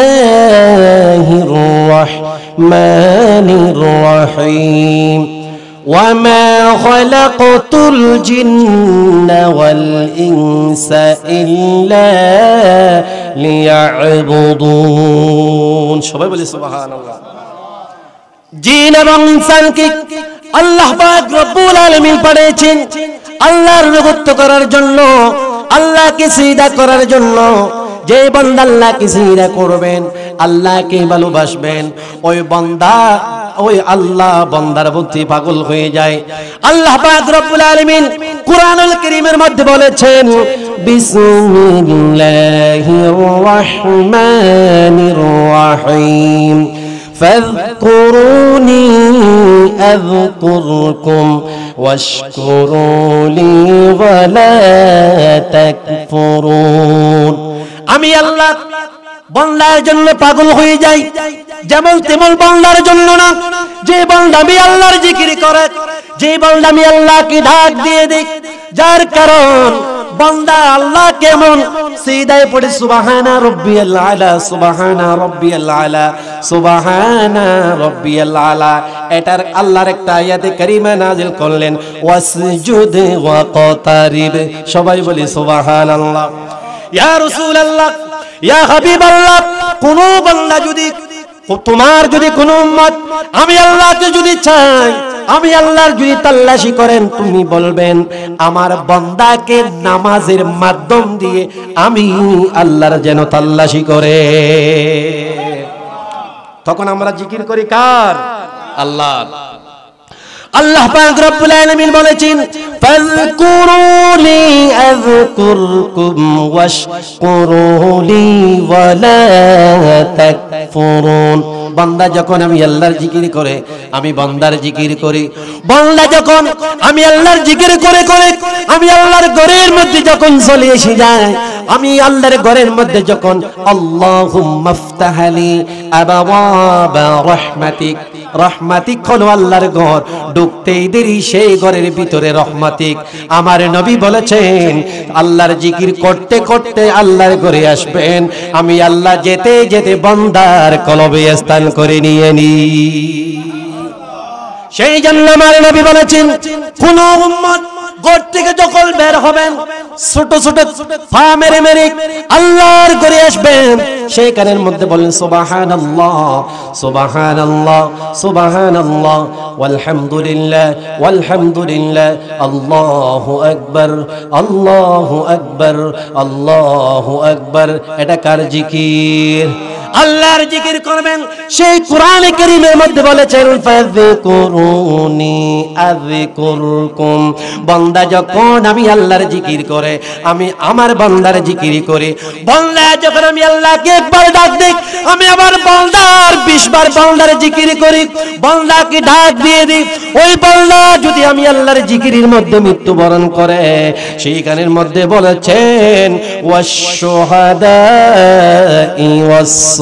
রাহমানির রাহিম, وما خلقت الجن والإنس إلا ليعبدون। সবাই বলে সুবহানাল্লাহ। জিন এবং ইনসানকে আল্লাহ পাক রব্বুল আলামিন পাঠিয়েছেন আল্লাহর অনুগত্য করার জন্য, আল্লাহকে সিজদা করার জন্য। যে বান্দা আল্লাহকে সিজদা করবেন, আল্লাহকে ভালোবাসবেন, ওই বান্দা ওই আল্লাহ বান্দার প্রতি পাগল হয়ে যায়। আল্লাহ পাক রব্বুল আলামিন কুরআনুল কারীমের মধ্যে বলেছেন, বিসমিল্লাহির রাহমানির রাহিম, ফাযকুরুনি আযকুরকুম ওয়াশকুরুলি ওয়ালা তাকফুরুন। আমি আল্লাহ বান্দার জন্য পাগল হয়ে যাই, যেমন তেমন বান্দার জন্য না। যে বান্দা আমি আল্লাহর জিকির করে, যে বান্দা আমি আল্লাহকে ডাক দিয়ে দেই, যার কারণ বান্দা আল্লাহ কেমন সিজদায় পড়ে সুবহানা রাব্বিয়াল আলা, সুবহানা রাব্বিয়াল আলা, সুবহানা রাব্বিয়াল আলা। এটার আল্লাহর একটা আয়াতে কারিমা নাযিল করলেন, ওয়াসজুদ ওয়াকতারিব। সবাই বলি সুবহানাল্লাহ। ইয়া রাসূলুল্লাহ, ইয়া হাবিবাল্লাহ, কোন বান্দা যদি, তোমার যদি কোন উম্মত আমি আল্লাহকে যদি চাই, আমি আল্লাহর যদি তাল্লাশি করেন, তুমি বলবেন আমার বান্দাকে নামাজের মাধ্যম দিয়ে আমি আল্লাহর যেন তাল্লাশি করে। তখন আমরা জিকির করি কার? আল্লাহ। আল্লাহ পাক রব্বুল আলামিন বলেছেন, ফাযকুরুনি আযকুরকুম ওয়াশকুরুলি ওয়ালা তাকফুরুন। বান্দা যখন আমি আল্লাহর জিকির করে, আমি বান্দার জিকির করি। বান্দা যখন আমি আল্লাহর জিকির করে করে আমি আল্লাহর ঘরের মধ্যে যখন চলে এসে যায়, আমি আল্লাহর ঘরের মধ্যে যখন আল্লাহুম্মা ফতাহলি আবাওয়াবা রাহমাতিক, রহমাতিক হলো আল্লাহর ঘর, ঢুকতেই দেরি সেই ঘরের ভিতরে রহমাতিক। আমার নবী বলেছেন আল্লাহর জিকির করতে করতে আল্লাহর ঘরে আসবেন, আমি আল্লাহ যেতে যেতে বান্দার কলবে স্থান করে নিয়ে নি। সেই জন্য আমার নবী বলেছেন, কোন উম্মত ঘর থেকে যখন বের হবেন, ছোট ছোট পা মেরে মেরে আল্লাহর ঘরে আসবেন, সেইখানের মধ্যে বলেন সুবহানাল্লাহ, সুবহানাল্লাহ, সুবহানাল্লাহ, ওয়ালহামদুলিল্লাহ, ওয়ালহামদুলিল্লাহ, আল্লাহু আকবার, আল্লাহু আকবার, আল্লাহু আকবার। এটা কার জিকির? আল্লাহর জিকির করবেন। সেই কোরআনে কারীমের মধ্যে বলেছেন, ফাযকুরুনি আযকুরকুম। বান্দা যখন আমি আল্লাহর জিকির করে, আমি আমার বান্দার জিকির করি। বান্দা যখন আমি আল্লাহকে একবার ডাক দেই, আমি আবার বান্দার 20 বার বান্দার জিকির করি, বান্দাকে ডাক দিয়ে দিই। ওই বান্দা যদি আমি আল্লাহর জিকিরের মধ্যে মৃত্যুবরণ করে, সেই গানের মধ্যে বলেছেন, ওয়াশ-শুহাদা'i ওয়াস-সালিহিন।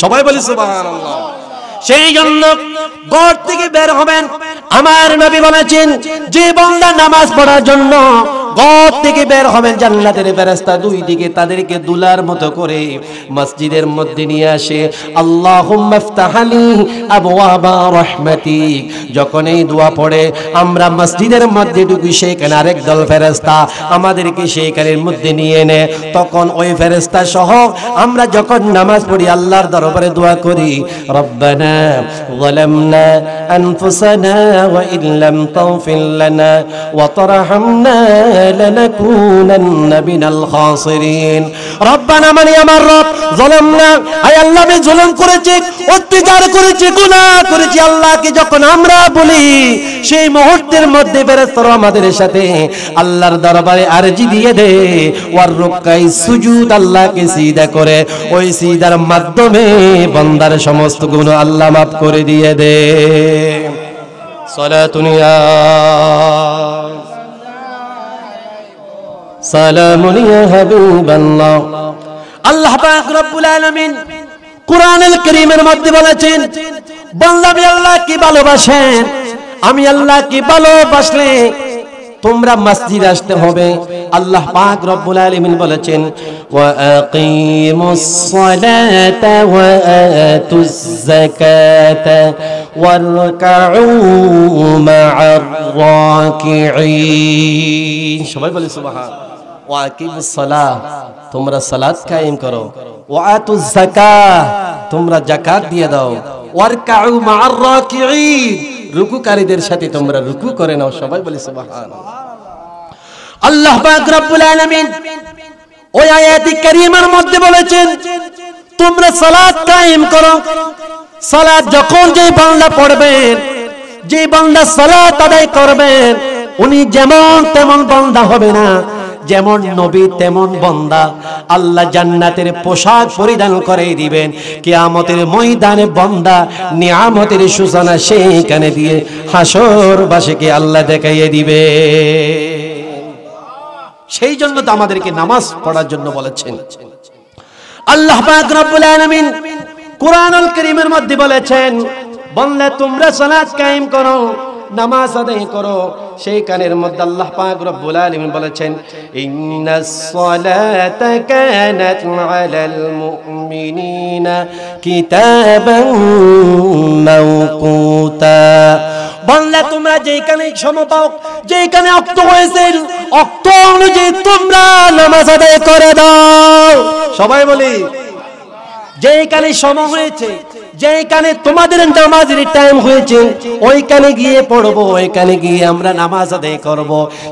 সবাই বলি সুবহানাল্লাহ। সেই জন্য ঘর থেকে বের হবেন, আমার নবী বলেছেন যে বান্দা নামাজ পড়ার জন্য ঘর থেকে বের হবেন, জান্নাতের ফেরেশতা দুই দিকে তাদেরকে দুলার মতো করে মসজিদের মধ্যে নিয়ে আসে। আল্লাহুম্মা ইফতাহলি আবওয়াবা রাহমাতিক। যখন এই দোয়া পড়ে আমরা মসজিদের মধ্যে ঢুকি, সেখানে আরেক দল ফেরেশতা আমাদেরকে সেইখানের মধ্যে নিয়ে নেয়। তখন ওই ফেরেশতা সহ আমরা যখন নামাজ পড়ি, আল্লাহর দরবারে দোয়া করি, রব্বানা যালামনা আনফুসানা ওয়া ইল্লাম তাগফির লানা ওয়া তারহামনা লানাকুনান্না মিনাল খাসিরিন। রব্বানা মানে আমার রব যালামনা, আয় আল্লাহ আমি জুলুম করেছি, অত্যাচার করেছি, গুনাহ করেছি। আল্লাহকে যখন আমরা বলি সেই মুহূর্তের মধ্যে ফেরেশতারা আমাদের সাথে আল্লাহর দরবারে আরজি দিয়ে দে, ওয়ার রুকাই সুজুদ, আল্লাহকে সিজদা করে ওই সিজদার মাধ্যমে বান্দার সমস্ত গুনাহ আল্লাহ মাফ করে দিয়ে দে। সালাতুন ইয়া সালামুন ইয়া হাবিবাল্লাহ। আল্লাহ পাক রব্বুল আলামিন কুরআনুল কারীমের মধ্যে বলেছেন, বান্দা আমি আল্লাহকে ভালোবাসেন, আমি আল্লাহকে ভালোবাসলে তোমরা মসজিদে আসতে হবে। আল্লাহ পাক রব্বুল আলামিন বলেছেন, ওয়া আকিমুস সালাতা ওয়া আতুজ যাকাতা ওয়ারকাউ মা'আর রাকিঈন। সবাই বলে সুবহান। ওয়া আকিমুস সালাহ, তোমরা সালাত কায়েম করো, ওয়া আতুজ যাকাত, তোমরা যাকাত দিয়ে দাও, ওয়ারকাউ মা'আর রাকিঈন, রুকুকারীদের সাথে তোমরা রুকু করে নাও। সবাই বলে সুবহানাল্লাহ। আল্লাহ পাক রব্বুল আলামিন ওই আয়াতে কারীমার মধ্যে বলেছেন, তোমরা সালাত কায়েম করো। সালাত যখন যে বান্দা পড়বেন, যে বান্দা সালাত আদায় করবেন, উনি যেমন তেমন বান্দা হবে না, যেমন নবী তেমন বান্দা। আল্লাহ জান্নাতের পোশাক পরিধান করে দিবেন, কিয়ামতের ময়দানে বান্দা নিয়ামতের সূচনা সেইখানে দিয়ে হাসরবাসীকে আল্লাহ দেখাইয়ে দিবে। সেই জন্য তো আমাদেরকে নামাজ পড়ার জন্য বলেছেন। আল্লাহ পাক রব্বুল আলামিন কুরআনুল কারীমের মধ্যে বলেছেন, বান্দা তোমরা সালাত কায়েম করো, নামাজ আদায় করো। সেই কানের মধ্যে আল্লাহ পাক রব্বুল আলামিন বলেছেন, ইন্নাস সালাতা কানাত আলাল মুমিনিনা কিতাবান মাওকুতা। বান্দা তোমরা যেখানে সময় পাও, যেখানে অক্ত হয়েছে, অক্ত অনুযায়ী তোমরা নামাজ আদায় করে দাও। সবাই বলি, যেখানে সময় হয়েছে, যেখানে তোমাদের নামাজের টাইম হয়েছে, ওইখানে গিয়ে পড়বো, ওইখানে গিয়ে আমরা নামাজ আদায় করব।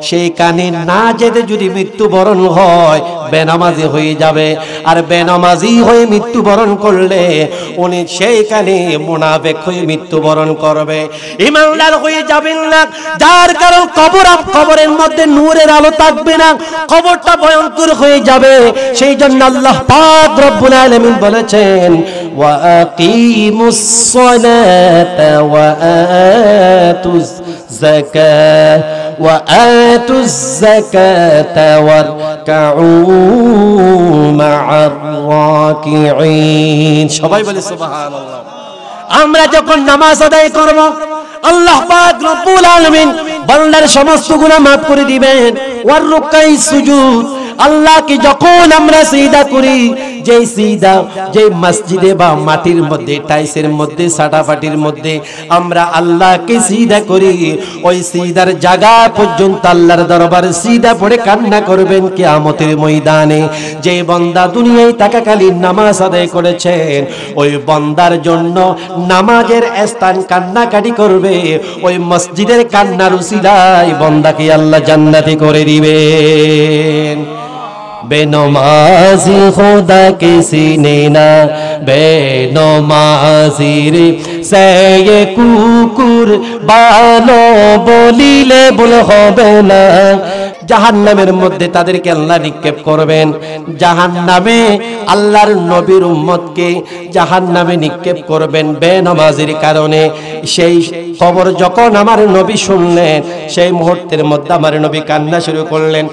সেইখানে না যেতে যদি মৃত্যুবরণ হয়, বেনামাজি হয়ে যাবে। আর বেনামাজি হয়ে মৃত্যুবরণ করলে উনি সেইখানে মুনাফিক হয়ে মৃত্যুবরণ করবে, ঈমানদার হয়ে যাবেন না। যার কারণ কবরের মধ্যে নূরের আলো থাকবে না, কবরটা ভয়ঙ্কর হয়ে যাবে। সেই জন্য আল্লাহ পাক রব্বুল আলামিন বলেছেন, ওয়া আকিমুস সালাতা ওয়া আতুজ যাকাত ওয়া আতুজ যাকাতা ওয়ারকাউ মা'আর রাকিঈন। সবাই বলে সুবহানাল্লাহ। আমরা যখন নামাজ আদায় করব, আল্লাহ পাক রব্বুল আলামিন বান্দার সমস্ত গুনাহ মাফ করে দিবেন। ওয়ার রুকাই সুজুদ, আল্লাহকে যখন আমরা সিজদা করি, যেই সিজদা যে মসজিদে বা মাটির মধ্যে, টাইসের মধ্যে, সাটাফাটির মধ্যে আমরা আল্লাহকে সিজদা করি, ওই সিজদার জায়গা পর্যন্ত আল্লাহর দরবারে সিজদা পড়ে কান্না করবেন কিয়ামতের ময়দানে। যে বান্দা দুনিয়ায় থাকাকালীন নামাজ আদায় করেছেন, ওই বান্দার জন্য নামাজের স্থান কান্নাকাটি করবে, ওই মসজিদের কান্নার উসিলায় বান্দাকে আল্লাহ জান্নাতি করে দিবেন। বেনমাজি খোদা কে সিনে না, বেনমাজির সে কুকুর বানো বলিলে ভুল হবে না। জাহান্নামের মধ্যে তাদেরকে আল্লাহ নিক্ষেপ করবেন। জাহান্নামে আল্লাহর নবীর উম্মতকে জাহান্নামে নিক্ষেপ করবেন বেনামাজির কারণে। সেই খবর যখন আমার নবী শুনলেন, সেই মুহূর্তের মধ্যে আমার নবী কান্না শুরু করলেন।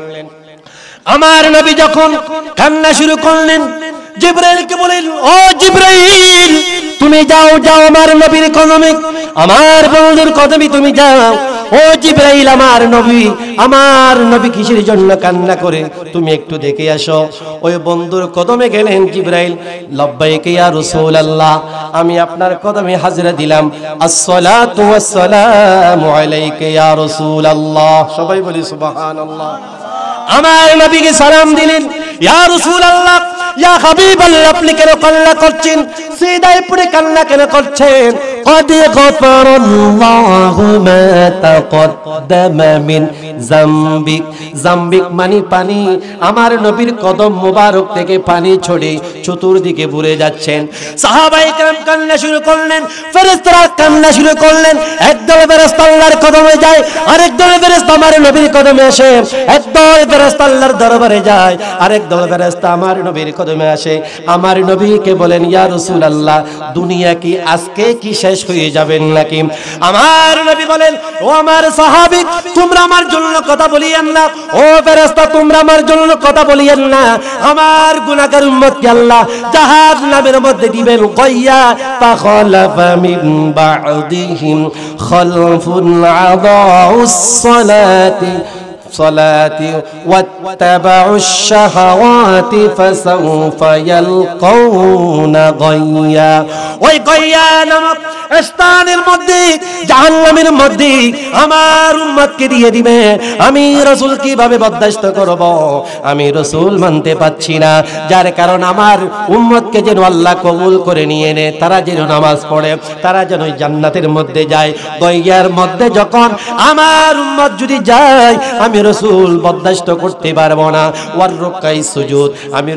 আমার নবী যখন কান্না শুরু করলেন, জিবরাইলকে বলেন, ও জিবরাইল তুমি যাও, যাও আমার নবীর কদমে, আমার বন্ধুর কদমে তুমি যাও। ও জিবরাইল, আমার নবী কিসের জন্য কান্না করে, তুমি একটু দেখে আসো। ওই বন্ধুর কদমে গেলেন জিবরাইল। লব্বাইক ইয়া রাসূলুল্লাহ, আমি আপনার কদমে হাজরা দিলাম। আসসালাতু ওয়াসসালামু আলাইকা ইয়া রাসূলুল্লাহ। সবাই বলি সুবহানাল্লাহ। আমার নবীকে সালাম দিলেন, ইয়া রাসূলুল্লাহ, ইয়া হাবিবাল্লাহ, আপনি কেন কান্না করছেন? সিজদায় পড়ে কান্না কেন করছেন? قد غفر الله ما تقدم من ذنبك ذنبك মানে পানি, আমার নবীর কদম মোবারক থেকে পানি ছড়ে চতুর্দিকে ভরে যাচ্ছেন। সাহাবায়ে কেরাম কান্না শুরু করলেন, ফেরেশতারা কান্না শুরু করলেন। একদল ফেরেশতা আল্লাহর কদমে যায়, আরেক দল ফেরেশতা আমার নবীর কদমে আসে। একদল ফেরেশতা আল্লাহর দরবারে যায়, আরেক দল ফেরেশতা আমার নবীর কদমে আসে। আমার নবীকে বলেন, ইয়া রাসূলুল্লাহ, দুনিয়া কি আজকে কি শেষ হয়ে যাবেন নাকি? আমার নবী বলেন, ও আমার সাহাবী, তোমরা আমার জন্য কথা বলিয়েন না। ও ফেরেশতা, তোমরা আমার জন্য কথা বলিয়েন না। আমার গুনাহগার উম্মতকে আল্লাহ জাহান্নামের মধ্যে দিবেন। গাইয়া ফাখালাফা মিন বা'দিহিম খালফুন আদাউস সালাতি واتبعوا الشهوات فسوف يلقون غيا। ওই গাইয়া নামক স্থানের মধ্যে, জাহান্নামের মধ্যে আমার উম্মতকে দিয়ে দিবে। আমি রাসূল কিভাবে বরদাস্ত করব? আমি রাসূল মানতে পাচ্ছি না, যার কারণ আমার উম্মতকে যেন আল্লাহ কবুল করে নিয়ে নে, তারা যেন নামাজ পড়ে, তারা যেন জান্নাতের মধ্যে যায়। গাইয়ার মধ্যে যখন আমার উম্মত যদি যায়, আমি রাসূল বরদাস্ত করতে পারবো না। ওয়ার রুকাই সুজুদ, আমি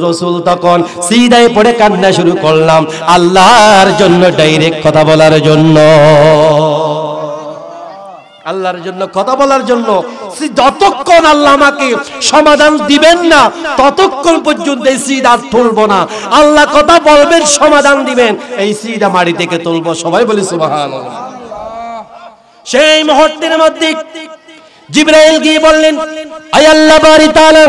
রাসূল তখন সিজদায় পড়ে কান্না শুরু করলাম আল্লাহর জন্য, ডাইরেক্ট কথা বলার জন্য, আল্লাহর জন্য কথা বলার জন্য। যতক্ষণ আল্লাহ আমাকে সমাধান দিবেন না, ততক্ষণ পর্যন্ত এই সিজদা তুলবো না। আল্লাহ কথা বলবেন, সমাধান দিবেন, এই সিজদা মাটি থেকে তুলবো। সবাই বলি সুবহানাল্লাহ। সেই মুহূর্তের মধ্যে জিবরাইল গিয়ে বললেন, আয় আল্লাহ বারি তাআলা,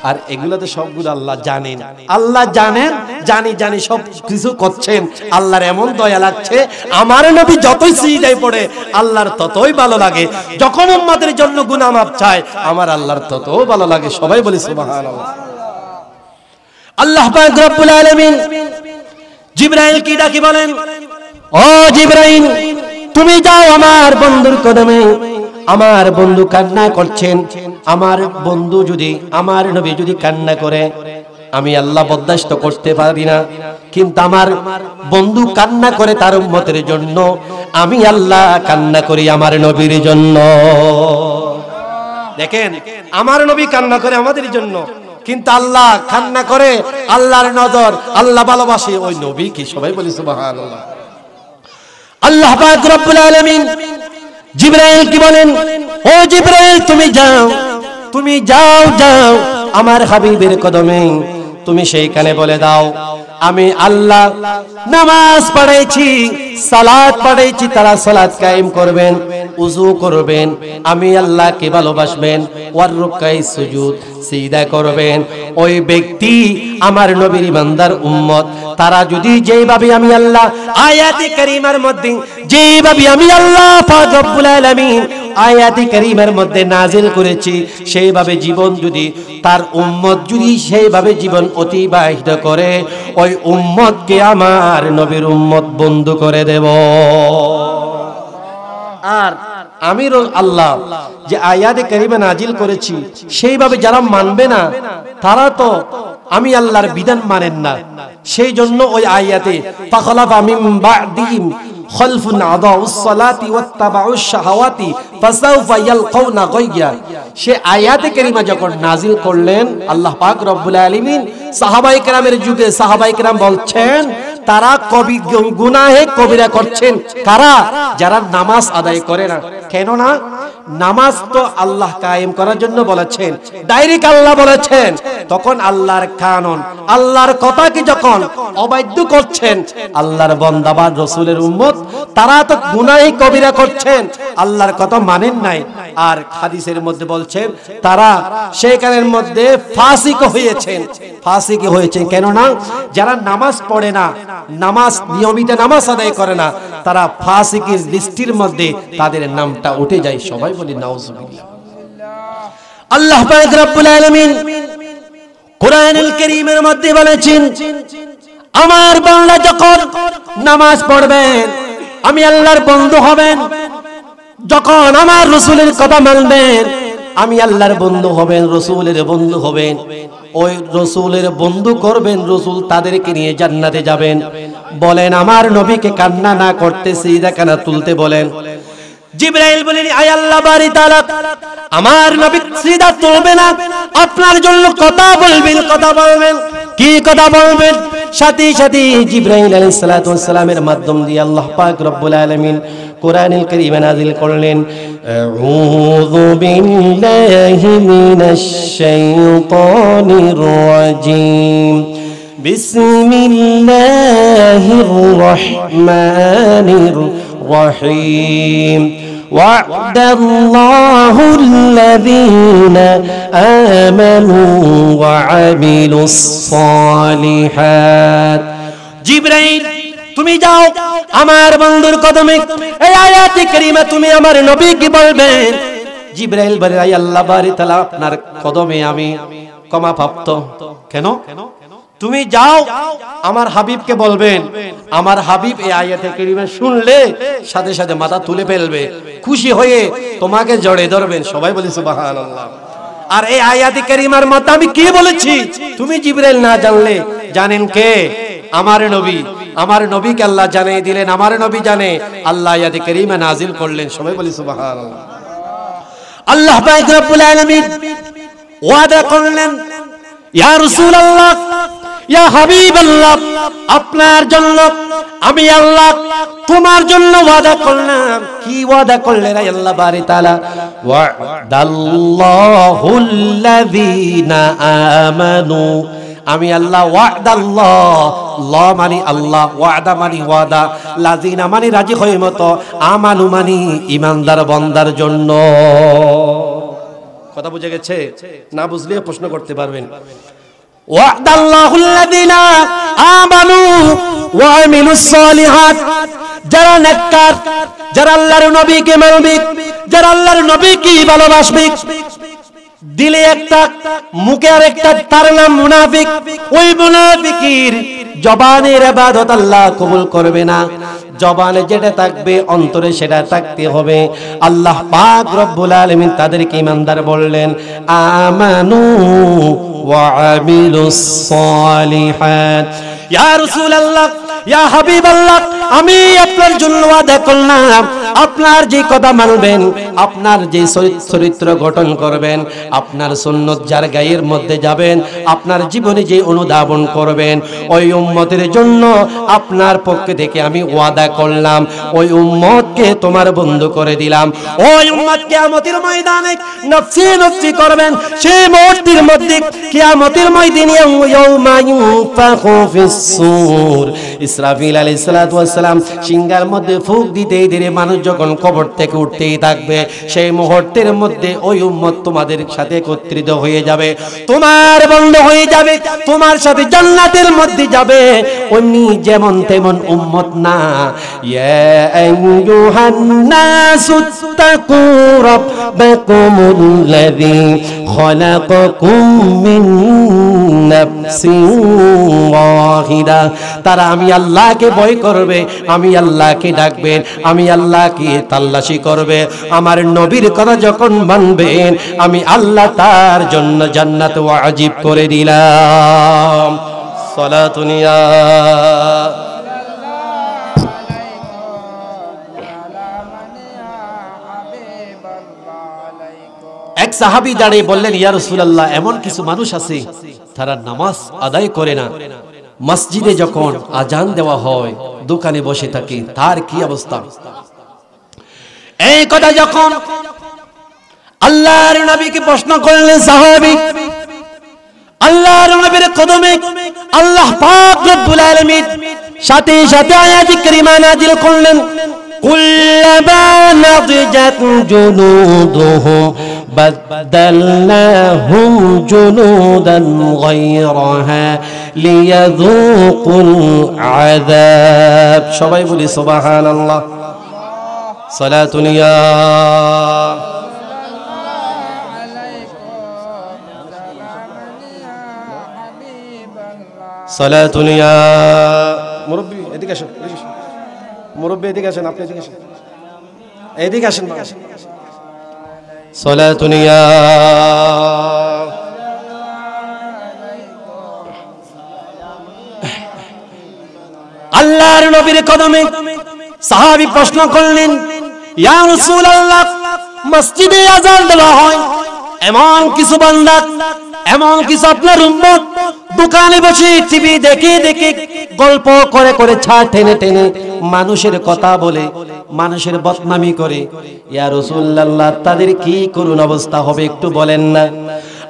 আর এগুলো তো সবগুলো আল্লাহ জানেন, আল্লাহ জানেন, জানি সব কিছু করছেন। আল্লাহর এমন দয়া লাগছে, আমার নবী যতই সিজদায় পড়ে আল্লাহর ততই ভালো লাগে। যখন উম্মতের জন্য গুনাহ মাফ চায়, আমার আল্লাহর ততই ভালো লাগে। সবাই বলি সুবহানাল্লাহ। আল্লাহ পাক রব্বুল আলামিন জিবরাইল কি ডাকি বলেন, ও জিবরাইল, তুমি যাও আমার বন্ধুর কদমে। আমার বন্ধু কান্না করছেন, আমার বন্ধু যদি, আমার নবী যদি কান্না করে, আমি আল্লাহ বরদাস্ত করতে পারি না, কিন্তু আমার বন্ধু কান্না করে তার উম্মতের জন্য, আমি আল্লাহ কান্না করি আমার নবীর জন্য। দেখেন, আমার নবী কান্না করে আমাদের জন্য, কিন্তু আল্লাহ কান্না করে, আল্লাহর নজর, আল্লাহ ভালোবাসে ওই নবীকে। সবাই বলি সুবহানাল্লাহ। আল্লাহ পাক রব্বুল আলামিন জিবরাইল কি বলেন, ও জিবরাইল, তুমি যাও, তুমি যাও, যাও আমার হাবিবের কদমে, তুমি সেইখানে বলে দাও, আমি আল্লাহ নামাজ পড়াইছি, সালাত পড়াইছি, তারা সালাত কায়েম করবেন, উযু করবেন, আমি আল্লাহকে ভালোবাসবেন, ওয়ার রুকাই সুজুদ, সিজদা করবেন। ওই ব্যক্তি আমার নবীর ইমানদার উম্মত, তারা যদি যেভাবে আমি আল্লাহ আয়াতে কারিমার মধ্যে, যেভাবে আমি আল্লাহ পাক রব্বুল আলামিন আয়াতে কারিমার মধ্যে নাজিল করেছি, সেইভাবে জীবন যদি তার উম্মত যদি সেইভাবে জীবন অতিবাহিত করে, ওই উম্মতকে আমার নবীর উম্মত বন্ধু করে দেব। আর আমি আল্লাহ যে আয়াতে কারিমা নাজিল করেছি, সেইভাবে যারা মানবে না, তারা তো আমি আল্লাহর বিধান মানেন না। সেই জন্য ওই আয়াতে ফাখলাফা মিন বা'দিহিম খালফুন আদাউস সালাতি ওয়াত্তাবাউশ শাহাওয়াতি ফাসাউফা ইয়ালকাউনা গায়য়া, সে আয়াতে কারিমা যখন নাজিল করলেন আল্লাহ পাক রব্বুল আলামিন, সাহাবায়ে কেরামের যুগে সাহাবায়ে কেরাম বলছেন, তারা কবি গুনাহে কবিরা করছেন কারা? যারা নামাজ আদায় করে না। কেন না? নামাজ তো আল্লাহ কায়েম করার জন্য বলেছেন, ডাইরেক্ট আল্লাহ বলেছেন। তখন আল্লাহর কানুন, আল্লাহর কথাকে যখন অবাধ্য করছেন আল্লাহর বান্দা বা রাসূলের উম্মত, তারা তো গুনাহে কবিরা করছেন, আল্লাহর কথা মানেন নাই। আর হাদিসের মধ্যে বলছেন তারা সেখানের মধ্যে ফাসিক হয়েছেন। ফাসিক হয়েছেন কেন না? যারা নামাজ পড়ে না, নামাজ নিয়মিত নামাজ আদায় করে না, তারা ফাসিকের লিস্টের মধ্যে তাদের নামটা উঠে যায়। সবাই বলি নাউজুবিল্লাহ। আল্লাহ পাক রব্বুল আলামিন কোরআনুল কারীমের মধ্যে বলেছেন, আমার বান্দা যখন নামাজ পড়বেন, আমি আল্লাহর বন্ধু হবেন। যখন আমার রাসূলের কথা মানবেন, আমি আল্লাহর বন্ধু হবেন, রাসূলের বন্ধু হবেন। ওই রসুলের বন্ধু করবেন, রসুল তাদেরকে নিয়ে জান্নাতে যাবেন। বলেন আমার নবীকে কান্না না করতে সিজদা কেন তুলতে বলেন? জিবরাইল বলেন আয় আল্লাহ বারি তাআলা, আমার নবী সিজদা তুলবে না, আপনার জন্য কথা বলবেন। কথা বলবেন কি কথা বলবেন? সাথে সাথে জিবরাইল আলাইহিস সালাতু ওয়াস সালামের মাধ্যম দিয়ে আল্লাহ পাক রব্বুল আলামিন কোরআনুল কারীমে নাযিল করলেন, আউযু বিল্লাহি মিনাশ শাইতানির রাজীম, বিসমিল্লাহির রহমানির রহিম, وعد الله الذين آمنوا وعملوا الصالحات। জিবরাইল তুমি যাও আমার বন্ধুর কদমে, এই আয়াতে কারীমা তুমি আমার নবীকে বলবেন। জিবরাইল বলে আয় আল্লাহ বারি তাআলা, আপনার কদমে আমি ক্ষমা প্রাপ্ত। কেন? তুমি যাও আমার হাবিবকে বলবেন। আমার হাবিব এই আয়াতে কারীমা শুনলে সাথে সাথে মাথা তুলে ফেলবে, খুশি হয়ে তোমাকে জড়িয়ে ধরবেন। সবাই বলি সুবহানাল্লাহ। আর এই আয়াতে কারীমার মত আমি কি বলেছি তুমি জিবরাইল না জানলে জানেন কে? আমার নবী। আমার নবীকে আল্লাহ জানিয়ে দিলেন, আমার নবী জানে। আল্লাহ আয়াতে কারীমা নাজিল করলেন। সবাই বলি সুবহানাল্লাহ। আল্লাহ পাক রব্বুল আলামিন ওয়াদা করলেন, ইয়া রাসূলুল্লাহ, ইয়া হাবিবাল্লাহ, আপনার জন্য আমি আল্লাহ তোমার জন্য ওয়াদা করলাম। কি ওয়াদা করলেন আল্লাহ বারি তাআলা? ওয়াদাল্লাহুল্লাযীনা আমানু, আমি আল্লাহ ওয়াদাল্লাহ, ল মানি আল্লাহ, ওয়াদা মানি ওয়াদা, লাযীনা মানি রাজি হয়ে মতো, আমানু মানি ঈমানদার বান্দার জন্য। কথা বুঝে গেছে? না বুঝলে প্রশ্ন করতে পারবেন। ওয়াদাল্লাহুল্লাযীনা আমানু ওয়া আমিলুস সালিহাত, যারা নেককার, যারা আল্লাহর নবীকে মানবে, যারা আল্লাহর নবীকে ভালোবাসবে, দিলে একটা মুখে আরেকটা, তার নাম মুনাফিক। ওই মুনাফিকের জবানের ইবাদত আল্লাহ কবুল করবে না। জবানে যেটা থাকবে অন্তরে সেটা থাকতে হবে। আল্লাহ পাক রব্বুল আলামিন তাদেরকে ঈমানদার বললেন, আমানু ওয়া আমিলুস সালিহাত। ইয়া রাসূলুল্লাহ, ইয়া হাবিবাল্লাহ, আমি আপনার জন্য ওয়াদা করলাম, আপনার যে কথা মানবেন, আপনার যে চরিত্র গঠন করবেন, আপনার সুন্নত যার গায়ের মধ্যে যাবেন, আপনার জীবনে যে অনুধাবন করবেন, ওই উম্মতের জন্য আপনার পক্ষ থেকে আমি ওয়াদা করলাম, ওই উম্মতকে তোমার বন্ধু করে দিলাম। ওই উম্মত কিয়ামতের ময়দানে নফসি নফসি করবেন। সেই মুহূর্তের মধ্যে কিয়ামতের ময়দানে ইয়াউমা ইউনফাখু ফিস সূর, ইসরাফিল আলাইহিস সালাতু ওয়াস সালাম সিংহার মধ্যে ফুঁক দিতেই ধীরে মানুষ যখন কবর থেকে উঠতেই থাকবে, সেই মুহূর্তের মধ্যে ওই উম্মত তোমাদের সাথে একত্রিত হয়ে যাবে, তোমার বন্ধু হয়ে যাবে, তোমার সাথে জান্নাতের মধ্যে যাবে। অন্য যেমন তেমন উম্মত না। ইয়া আইয়ুহান নাসু তাকু রাব্বাকুমুল্লাযী খলাকাকুম মিন নাফসিন ওয়াহিদা। তারা আমি আল্লাহকে ভয় করবে, আমি আল্লাহকে ডাকবেন, আমি আল্লাহকে তাল্লাশি করবে। আমার নবীর কথা যখন মানবেন, আমি আল্লাহ তার জন্য জান্নাত ওয়াজিব করে দিলাম। সালাতুন ইয়া এক সাহাবী দাঁড়িয়ে বললেন, ইয়া রাসূলুল্লাহ, এমন কিছু মানুষ আছে তারা নামাজ আদায় করে না, মসজিদে যখন আজান দেওয়া হয় দোকানে বসে থাকে, তার কি অবস্থা? এই কথা যখন আল্লাহর নবীকে প্রশ্ন করলেন সাহাবী, আল্লাহর নবীর কদমে আল্লাহ পাক রব্বুল আলামিন সাথে সাথে আয়াত কারিমা নাযিল করলেন, কুল্লামা নাদিজাত জুনুদুহুম বাদদালনাহুম জুনুদান গায়রাহা লিয়াযুকুল আযাব। সবাই বলি সুবহানাল্লাহ। সালাতুন ইয়া সালাতুন ইয়া মুরব্বি এদিকে আসেন, মুরব্বি এদিকে আসেন, আপনি এদিকে আসেন, এদিকে আসেন। সালাতুন ইয়া নবীর কদমে। সাহাবী প্রশ্ন করলেন, ইয়া রাসূলুল্লাহ, মসজিদে আযান দেওয়া হয়, এমন কিছু বান্দা, এমন কিছু আপনার উম্মত দোকানে বসে টিভি দেখে দেখে গল্প করে করে ছাড় টেনে টেনে মানুষের কথা বলে, মানুষের বদনামি করে, ইয়া রাসূলুল্লাহ, তাদের কি করুণ অবস্থা হবে একটু বলেন না?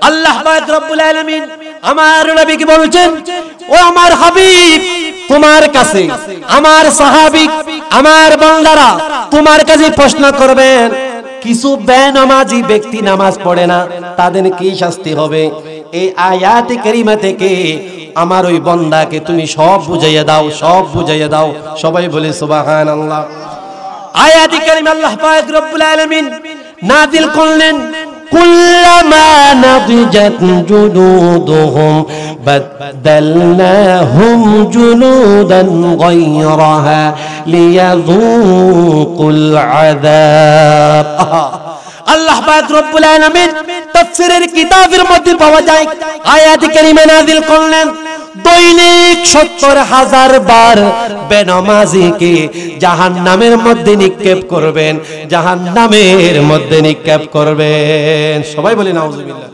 আল্লাহ পাক রব্বুল আলামিন আমার নবীকে বলছেন, ও আমার হাবিব, তোমার কাছে আমার সাহাবী, আমার বান্দারা তোমার কাছে প্রশ্ন করবেন, কিছু বেনামাজি ব্যক্তি নামাজ পড়ে না, তাদের কি শাস্তি হবে? এই আয়াতে কারিমা থেকে আমার ওই বান্দাকে তুমি সব বুঝাইয়া দাও, সব বুঝাইয়া দাও। সবাই বলে সুবহানাল্লাহ। আয়াতে কারিমা আল্লাহ পাক রব্বুল আলামিন নাযিল করলেন, কুল্লামা নাদিজাত জুলুদুহুম বাদদালনাহুম জুলুদান গায়রাহা লিয়াযুকুল আযাব। আল্লাহ পাক রব্বুল আলামিন তাফসীরের কিতাবের মধ্যে পাওয়া যায়, আয়াত কারিমা নাযিল করলেন, দৈনিক ৭০,০০০ বার বেনামাজিকে জাহান্নামের মধ্যে নিক্ষেপ করবেন, জাহান্নামের মধ্যে নিক্ষেপ করবেন। সবাই বলে নাউজুবিল্লাহ।